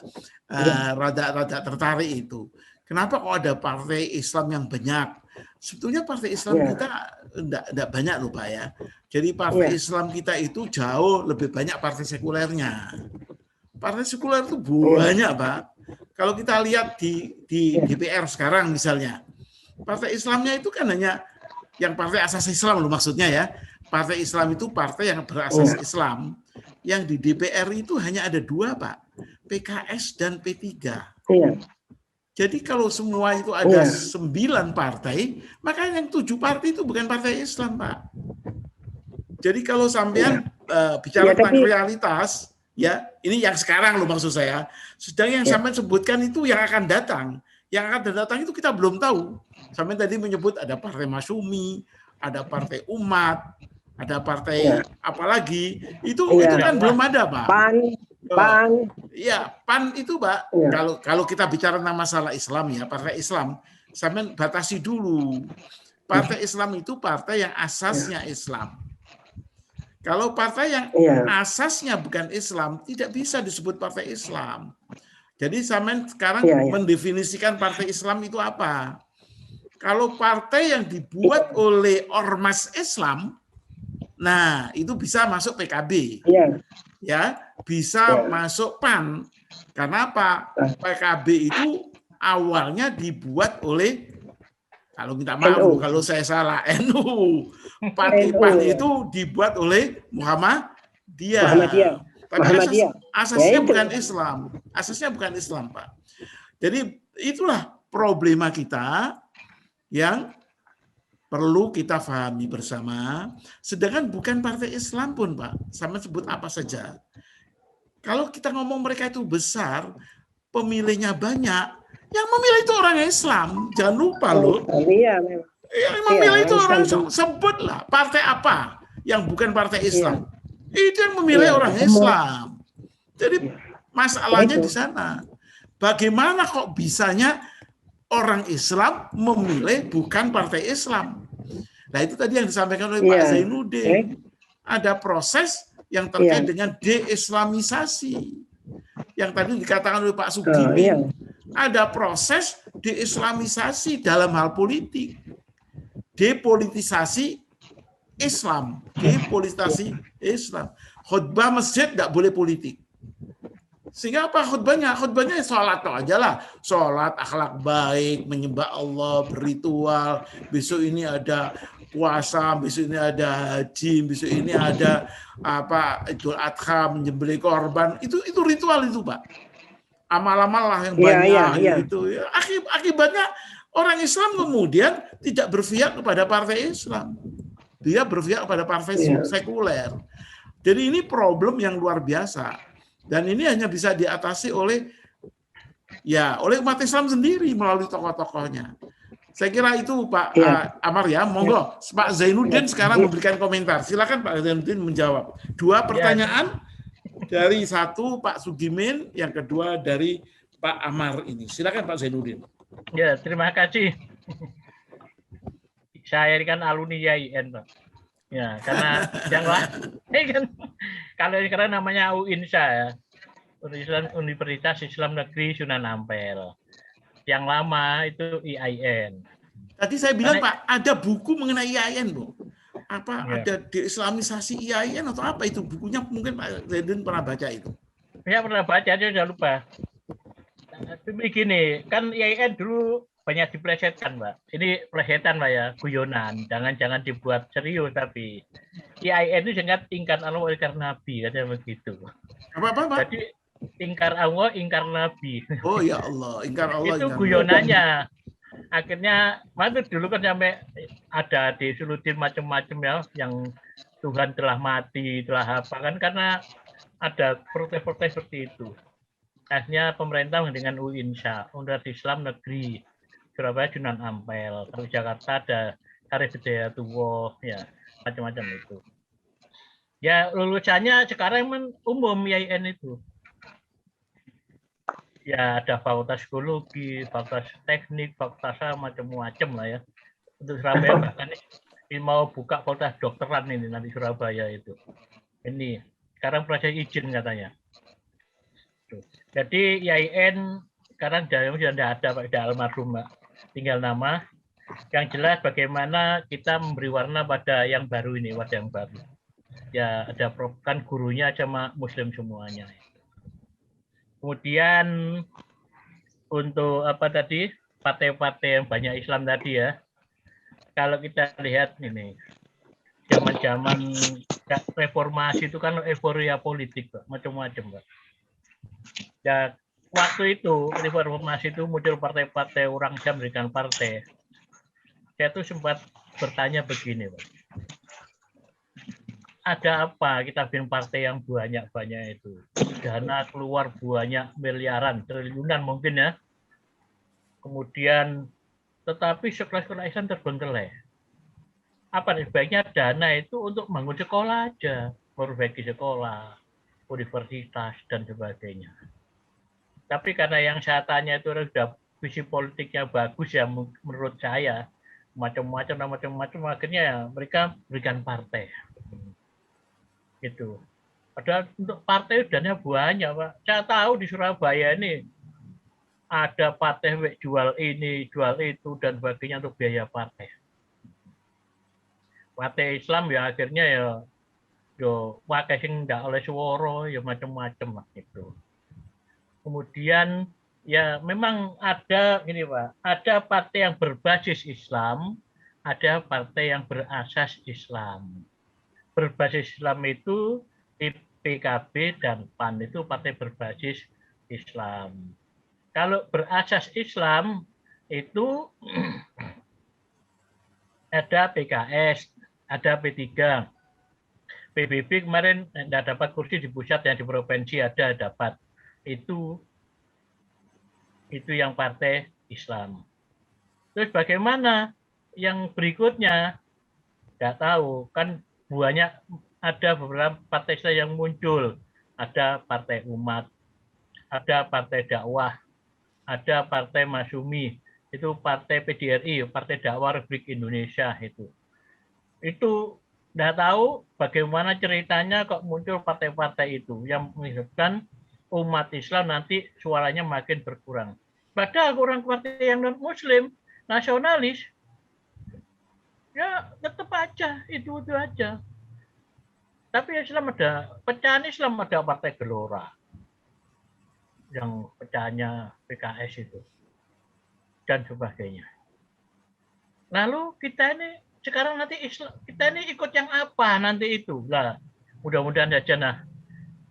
tertarik itu. Kenapa kok ada partai Islam yang banyak? Sebetulnya partai Islam kita enggak banyak loh Pak ya. Jadi partai Islam kita itu jauh lebih banyak partai sekulernya. Partai sekuler itu banyak Pak. Kalau kita lihat di DPR sekarang misalnya, partai Islamnya itu kan hanya yang partai asas Islam loh maksudnya ya. Partai Islam itu partai yang berasas Islam. Yang di DPR itu hanya ada 2 Pak, PKS dan P3. Iya. Jadi kalau semua itu ada 9 partai, maka yang 7 partai itu bukan partai Islam Pak. Jadi kalau sampean bicara tentang realitas, ya ini yang sekarang loh maksud saya. Sedang yang sampean sebutkan itu yang akan datang. Yang akan datang itu kita belum tahu. Sampean tadi menyebut ada partai Masyumi, ada partai Umat, ada partai apalagi itu kan belum ada Pak. PAN. Ya, PAN itu Pak. Kalau kita bicara tentang masalah Islam ya, partai Islam, sampean batasi dulu. Partai Islam itu partai yang asasnya Islam. Kalau partai yang asasnya bukan Islam, tidak bisa disebut partai Islam. Jadi sampean sekarang mendefinisikan partai Islam itu apa? Kalau partai yang dibuat oleh ormas Islam, nah itu bisa masuk PKB. Ya, bisa masuk PAN. Karena apa? PKB itu awalnya dibuat oleh, kalau minta maaf kalau saya salah, NU. PAN itu dibuat oleh Muhammadiyah. Tapi asasnya bukan Islam. Asasnya bukan Islam, Pak. Jadi itulah problema kita yang perlu kita pahami bersama. Sedangkan bukan partai Islam pun, Pak. Sama sebut apa saja. Kalau kita ngomong mereka itu besar, pemilihnya banyak, yang memilih itu orang Islam. Jangan lupa loh. Yang memilih itu orang, sebutlah partai apa yang bukan partai Islam. Itu yang memilih orang Islam. Jadi masalahnya di sana. Bagaimana kok bisanya orang Islam memilih bukan partai Islam? Nah itu tadi yang disampaikan oleh Pak Zainuddin. Ada proses yang terkait dengan deislamisasi. Yang tadi dikatakan oleh Pak Sugimin. Ada proses deislamisasi dalam hal politik. Depolitisasi Islam. Depolitisasi Islam. Khutbah masjid tidak boleh politik. Sehingga apa khutbahnya? Khutbahnya sholat aja lah. Sholat, akhlak baik, menyembah Allah, berritual. Besok ini ada puasa, besok ini ada haji, besok ini ada Idul Adha, menyembelih korban. Itu ritual itu, Pak. Amal-amal lah yang banyak itu. Akibatnya orang Islam kemudian tidak berpihak kepada partai Islam. Dia berpihak kepada partai sekuler. Jadi ini problem yang luar biasa. Dan ini hanya bisa diatasi oleh umat Islam sendiri melalui tokoh-tokohnya. Saya kira itu Pak Amar ya. Monggo Pak Zainuddin sekarang memberikan komentar. Silakan Pak Zainuddin menjawab. 2 pertanyaan dari 1 Pak Sugimin, yang kedua dari Pak Amar ini. Silakan Pak Zainuddin. Ya, terima kasih. Saya ini kan alumni YIN, Pak. Ya, karena yang kan kalau sekarang namanya UINSA ya, Universitas Islam Negeri Sunan Ampel. Yang lama itu IAIN. Tadi saya bilang Pak, ada buku mengenai IAIN, Bu. Ada deislamisasi IAIN atau apa itu bukunya? Mungkin Pak Zainuddin pernah baca itu. Ya pernah baca, aja udah lupa. Begini, kan IAIN dulu banyak diplesetkan, Mbak. Ini plesetan, Mbak ya, guyonan. Jangan dibuat serius, tapi IAIN itu sangat ingkar Allah, ingkar Nabi, katanya begitu. Apa, Pak? Jadi ingkar Allah, ingkar Nabi. Oh ya Allah, ingkar Allah. Itu guyonannya. Akhirnya, dulu kan sampai ada disulutin macam-macam ya, yang Tuhan telah mati, telah apa kan, karena ada protes-protes seperti itu. Akhirnya pemerintah dengan UINSA, Universitas Islam Negeri Surabaya Sunan Ampel, kalau Jakarta ada Arif Hidayatullah, ya macam-macam itu. Ya lulusannya sekarang umum YIN itu. Ya ada fakultas psikologi, fakultas teknik, fakultas macam-macam lah ya. Untuk Surabaya bahkan ini mau buka fakultas dokteran ini nanti Surabaya itu. Ini sekarang proses izin katanya. Jadi YIN sekarang sudah ada Pak, sudah almarhum Mbak. Tinggal nama. Yang jelas bagaimana kita memberi warna pada yang baru ini, wadah yang baru. Ya ada kan gurunya sama Muslim semuanya. Kemudian untuk apa tadi partai-partai yang banyak Islam tadi ya. Kalau kita lihat ini zaman-zaman reformasi itu kan euforia politik, Pak, macam-macam, Pak. Ya waktu itu reformasi itu muncul partai-partai orang Islam dengan partai. Saya tuh sempat bertanya begini, Pak. Ada apa kita bikin partai yang banyak-banyak itu? Dana keluar banyak miliaran, triliunan mungkin ya. Kemudian tetapi sekolah-sekolah Islam terbengkelai. Apa sebaiknya dana itu untuk bangun sekolah aja, memperbaiki sekolah, universitas dan sebagainya. Tapi karena yang saya tanya itu sudah visi politiknya bagus ya menurut saya, macam-macam akhirnya ya mereka berikan partai. Gitu. Padahal untuk partai dananya banyak, Pak. Saya tahu di Surabaya ini ada partai jual ini, jual itu dan sebagainya untuk biaya partai. Partai Islam ya akhirnya ya pakai sing ndak oleh suara ya macam-macam lah gitu. Kemudian ya memang ada gini Pak, ada partai yang berbasis Islam, ada partai yang berasas Islam. Berbasis Islam itu PKB dan PAN itu partai berbasis Islam. Kalau berasas Islam itu ada PKS, ada P3, PBB kemarin tidak dapat kursi di pusat, yang di provinsi ada dapat. Itu yang partai Islam. Terus bagaimana yang berikutnya? Tidak tahu, kan banyak ada beberapa partai Islam yang muncul. Ada partai umat, ada partai dakwah, ada partai Masyumi, itu partai PDRI, Partai Dakwah Republik Indonesia itu. Itu tidak tahu bagaimana ceritanya kok muncul partai-partai itu yang menyebabkan umat Islam nanti suaranya makin berkurang. Padahal orang partai yang non-Muslim, nasionalis, ya tetap aja, itu aja. Tapi Islam ada, pecahan Islam ada partai Gelora. yang pecahnya PKS itu dan sebagainya. Lalu kita ini sekarang nanti kita ini ikut yang apa nanti itu? Lah, mudah-mudahan saja nah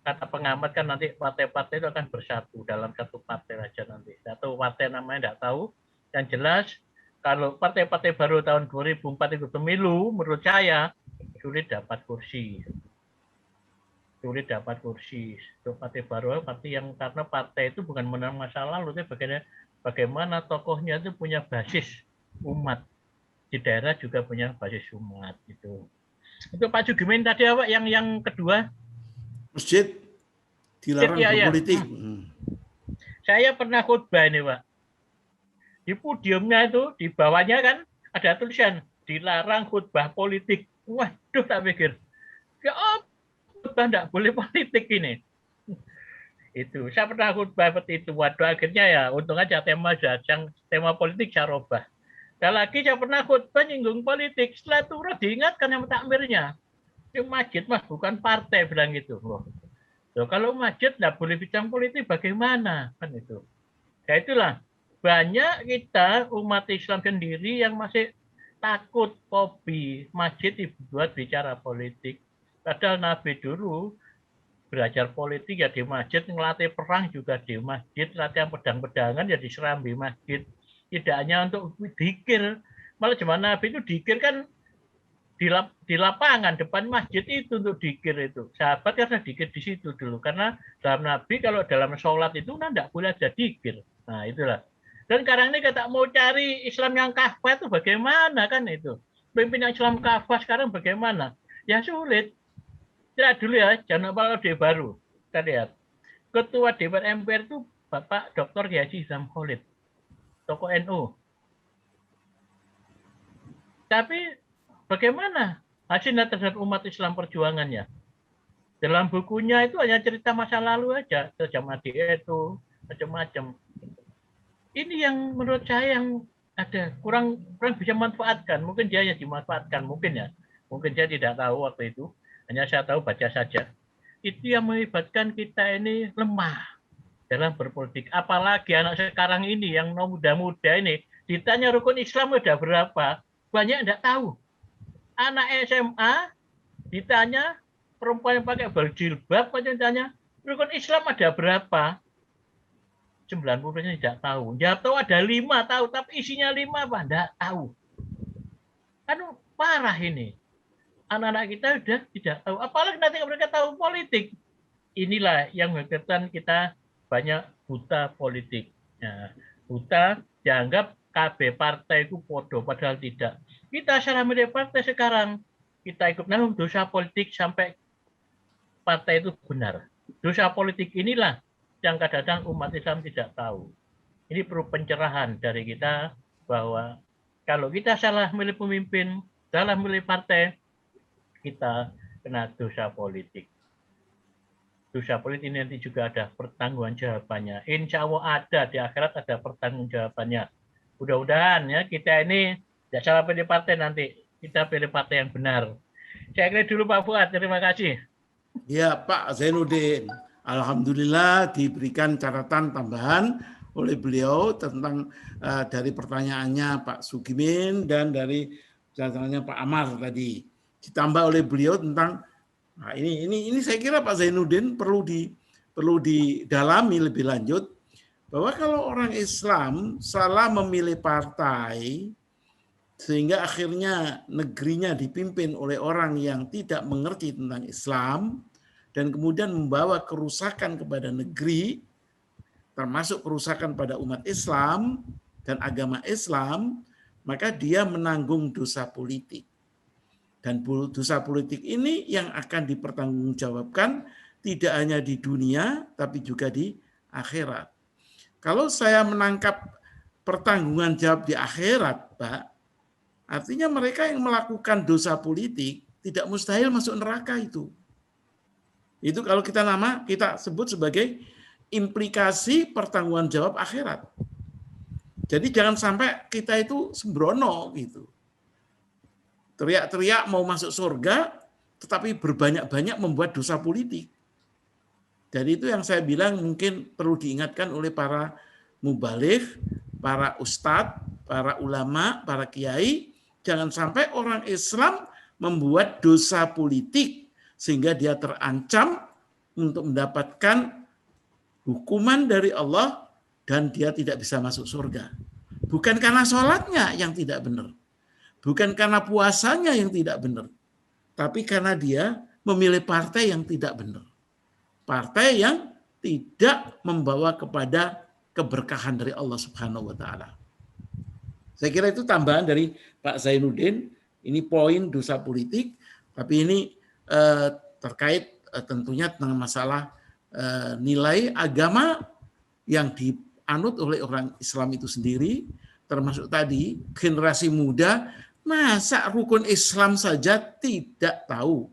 kata pengamat kan nanti partai-partai itu akan bersatu dalam satu partai aja nanti. Satu partai namanya tidak tahu. Yang jelas kalau partai-partai baru tahun 2004 itu pemilu, menurut saya sulit dapat kursi. Sulit dapat kursi. Untuk partai baru, partai yang karena partai itu bukan menang masa lalu, tapi bagaimana tokohnya itu punya basis umat. Di daerah juga punya basis umat gitu. Untuk Pak Sugimin tadi apa yang kedua? Masjid dilarang berpolitik. Saya pernah khutbah ini, Pak. Di podiumnya itu, di bawahnya kan ada tulisan dilarang khutbah politik. Waduh, tak pikir. Ya khutbah enggak boleh politik ini. Itu. Saya pernah khutbah seperti itu. Waduh, akhirnya ya untung aja tema politik saya robah. Dan lagi saya pernah khutbah nyinggung politik. Setelah itu diingatkan yang takmirnya. Yang masjid mah bukan partai bilang gitu. Loh, kalau masjid nggak boleh bicara politik bagaimana kan itu? Ya itulah banyak kita umat Islam sendiri yang masih takut fobi masjid dibuat bicara politik. Padahal Nabi dulu belajar politik ya di masjid, ngelatih perang juga di masjid, latihan pedang-pedangan ya di serambi masjid. Tidak hanya untuk dikir, malah zaman Nabi itu dikir kan di lapangan depan masjid itu untuk dikir itu. Sahabat karena dikir di situ dulu, karena dalam Nabi kalau dalam sholat itu tidak boleh ada dikir. Nah itulah. Dan sekarang ini kita mau cari Islam yang kafah itu bagaimana kan itu? Pimpinan Islam kafah sekarang bagaimana? Ya sulit. Lihat dulu ya, jangan lupa Dewan Baru. Kita lihat. Ketua Dewan MPR itu Bapak Dr. Haji Izam Khalid. Tokoh NU. Tapi bagaimana hasilnya terhadap umat Islam perjuangannya? Dalam bukunya itu hanya cerita masa lalu aja, zaman itu macam-macam. Ini yang menurut saya yang ada kurang bisa manfaatkan. Mungkin dia yang dimanfaatkan, mungkin ya. Mungkin saya tidak tahu waktu itu. Hanya saya tahu baca saja. Itu yang mengakibatkan kita ini lemah dalam berpolitik. Apalagi anak sekarang ini yang muda-muda ini ditanya rukun Islam udah berapa, banyak tidak tahu. Anak SMA ditanya perempuan yang pakai berjilbab, ditanya rukun Islam ada berapa, 90% tidak tahu. Jawab tahu ada 5 tahu, tapi isinya 5 apa tidak tahu. Kan parah ini. Anak-anak kita sudah tidak tahu. Apalagi nanti mereka tahu politik. Inilah yang menyebabkan kita banyak buta politik. Nah, buta dianggap KB partai itu bodoh, padahal tidak. Kita salah milih partai sekarang. Kita ikut nanggung dosa politik sampai partai itu benar. Dosa politik inilah yang kadang-kadang umat Islam tidak tahu. Ini perlu pencerahan dari kita bahwa kalau kita salah milih pemimpin, salah milih partai, kita kena dosa politik. Dosa politik ini nanti juga ada pertanggungjawabannya. Insya Allah ada di akhirat ada pertanggungjawabannya. Mudah-mudahan ya kita ini tidak salah pilih partai nanti, kita pilih partai yang benar. Saya kira dulu Pak Fuad, terima kasih. Ya Pak Zainuddin, alhamdulillah diberikan catatan tambahan oleh beliau tentang dari pertanyaannya Pak Sugimin dan dari catatannya Pak Amar tadi. Ditambah oleh beliau tentang nah ini saya kira Pak Zainuddin perlu didalami lebih lanjut bahwa kalau orang Islam salah memilih partai sehingga akhirnya negerinya dipimpin oleh orang yang tidak mengerti tentang Islam dan kemudian membawa kerusakan kepada negeri termasuk kerusakan pada umat Islam dan agama Islam, maka dia menanggung dosa politik. Dan dosa politik ini yang akan dipertanggungjawabkan tidak hanya di dunia, tapi juga di akhirat. Kalau saya menangkap pertanggungan jawab di akhirat, Pak, artinya mereka yang melakukan dosa politik tidak mustahil masuk neraka itu. Itu kalau kita sebut sebagai implikasi pertanggungan jawab akhirat. Jadi jangan sampai kita itu sembrono gitu. Teriak-teriak mau masuk surga, tetapi berbanyak-banyak membuat dosa politik. Jadi itu yang saya bilang mungkin perlu diingatkan oleh para mubaligh, para ustadz, para ulama, para kiai, jangan sampai orang Islam membuat dosa politik sehingga dia terancam untuk mendapatkan hukuman dari Allah dan dia tidak bisa masuk surga. Bukan karena sholatnya yang tidak benar, bukan karena puasanya yang tidak benar, tapi karena dia memilih partai yang tidak benar. Partai yang tidak membawa kepada keberkahan dari Allah Subhanahu wa taala. Saya kira itu tambahan dari Pak Zainuddin. Ini poin dosa politik, tapi ini terkait tentunya dengan masalah nilai agama yang dianut oleh orang Islam itu sendiri, termasuk tadi generasi muda, masa rukun Islam saja tidak tahu.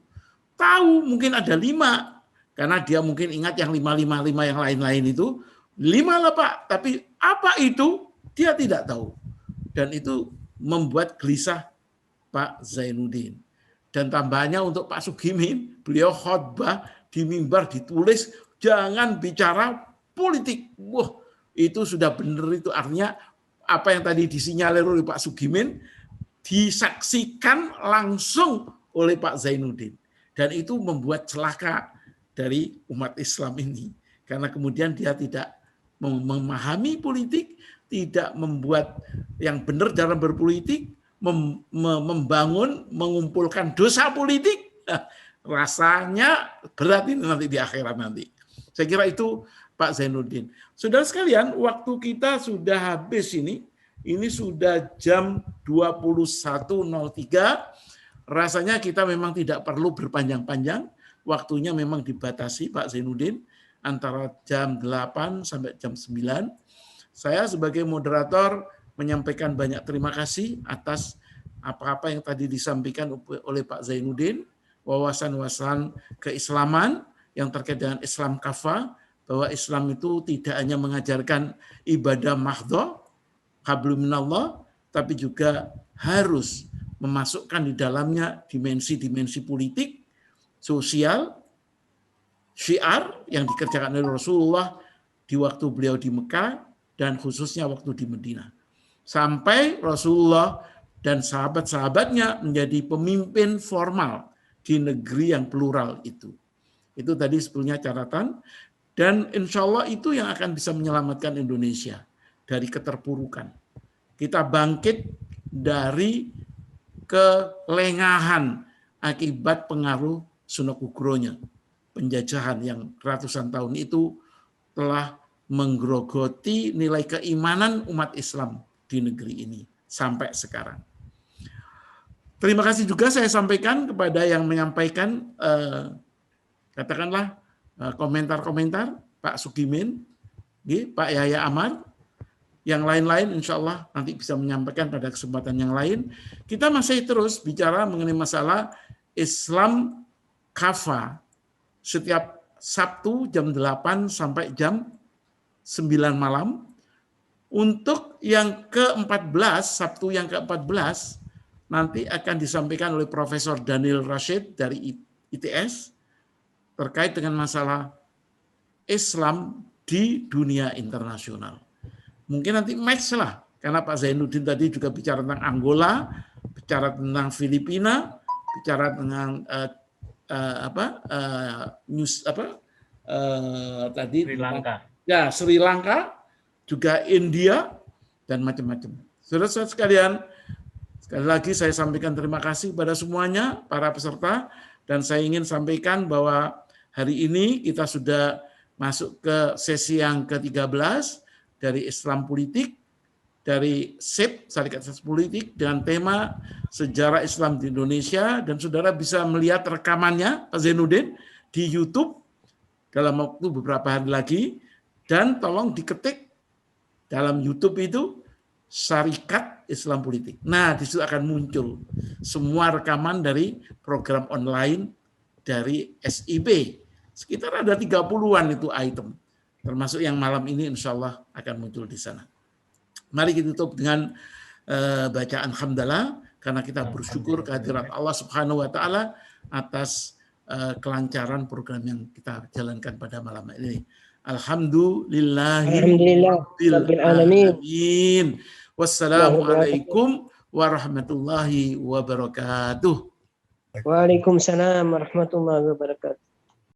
Tahu mungkin ada 5, karena dia mungkin ingat yang 5 yang lain-lain itu. 5 lah Pak, tapi apa itu dia tidak tahu. Dan itu membuat gelisah Pak Zainuddin. Dan tambahannya untuk Pak Sugimin, beliau khotbah di mimbar ditulis, jangan bicara politik. Wah, itu sudah benar, itu artinya apa yang tadi disinyalir oleh Pak Sugimin, disaksikan langsung oleh Pak Zainuddin. Dan itu membuat celaka dari umat Islam ini. Karena kemudian dia tidak memahami politik, tidak membuat yang benar dalam berpolitik, membangun, mengumpulkan dosa politik. Rasanya berat ini nanti di akhirat nanti. Saya kira itu Pak Zainuddin. Saudara sekalian, waktu kita sudah habis ini sudah jam 21.03. Rasanya kita memang tidak perlu berpanjang-panjang. Waktunya memang dibatasi Pak Zainuddin antara jam 8 sampai jam 9. Saya sebagai moderator menyampaikan banyak terima kasih atas apa-apa yang tadi disampaikan oleh Pak Zainuddin, wawasan-wawasan keislaman yang terkait dengan Islam kafah, bahwa Islam itu tidak hanya mengajarkan ibadah mahdhah, hablum minallah, tapi juga harus memasukkan di dalamnya dimensi-dimensi politik, sosial, syiar yang dikerjakan oleh Rasulullah di waktu beliau di Mekah dan khususnya waktu di Madinah. Sampai Rasulullah dan sahabat-sahabatnya menjadi pemimpin formal di negeri yang plural itu. Itu tadi sebetulnya catatan, dan insya Allah itu yang akan bisa menyelamatkan Indonesia dari keterpurukan. Kita bangkit dari kelengahan akibat pengaruh Sunokugro-nya. Penjajahan yang ratusan tahun itu telah menggerogoti nilai keimanan umat Islam di negeri ini sampai sekarang. Terima kasih juga saya sampaikan kepada yang menyampaikan katakanlah komentar-komentar, Pak Sugimin, Pak Yahya Amar. Yang lain-lain insya Allah nanti bisa menyampaikan pada kesempatan yang lain. Kita masih terus bicara mengenai masalah Islam kafah setiap Sabtu jam 8 sampai jam 9 malam. Untuk yang ke-14, Sabtu yang ke-14, nanti akan disampaikan oleh Profesor Daniel Rashid dari ITS terkait dengan masalah Islam di dunia internasional. Mungkin nanti match lah, karena Pak Zainuddin tadi juga bicara tentang Angola, bicara tentang Filipina, bicara tentang tadi Sri Lanka. Ya, Sri Lanka, juga India dan macam-macam. Saudara-saudara sekalian, sekali lagi saya sampaikan terima kasih kepada semuanya para peserta, dan saya ingin sampaikan bahwa hari ini kita sudah masuk ke sesi yang ke-13 dari Islam Politik, dari SIP, Syarikat Asas Politik, dengan tema Sejarah Islam di Indonesia, dan saudara bisa melihat rekamannya Pak Zainuddin di YouTube dalam waktu beberapa hari lagi, dan tolong diketik dalam YouTube itu Syarikat Islam Politik. Nah, di situ akan muncul semua rekaman dari program online dari SIP. Sekitar ada 30-an itu item. Termasuk yang malam ini insya Allah akan muncul di sana. Mari kita tutup dengan bacaan hamdalah, karena kita bersyukur kehadirat Allah Subhanahu wa Ta'ala atas kelancaran program yang kita jalankan pada malam ini. Alhamdulillah. Rabbil alamin. Amin. Wassalamualaikum warahmatullahi wabarakatuh. Waalaikumsalam warahmatullahi wabarakatuh.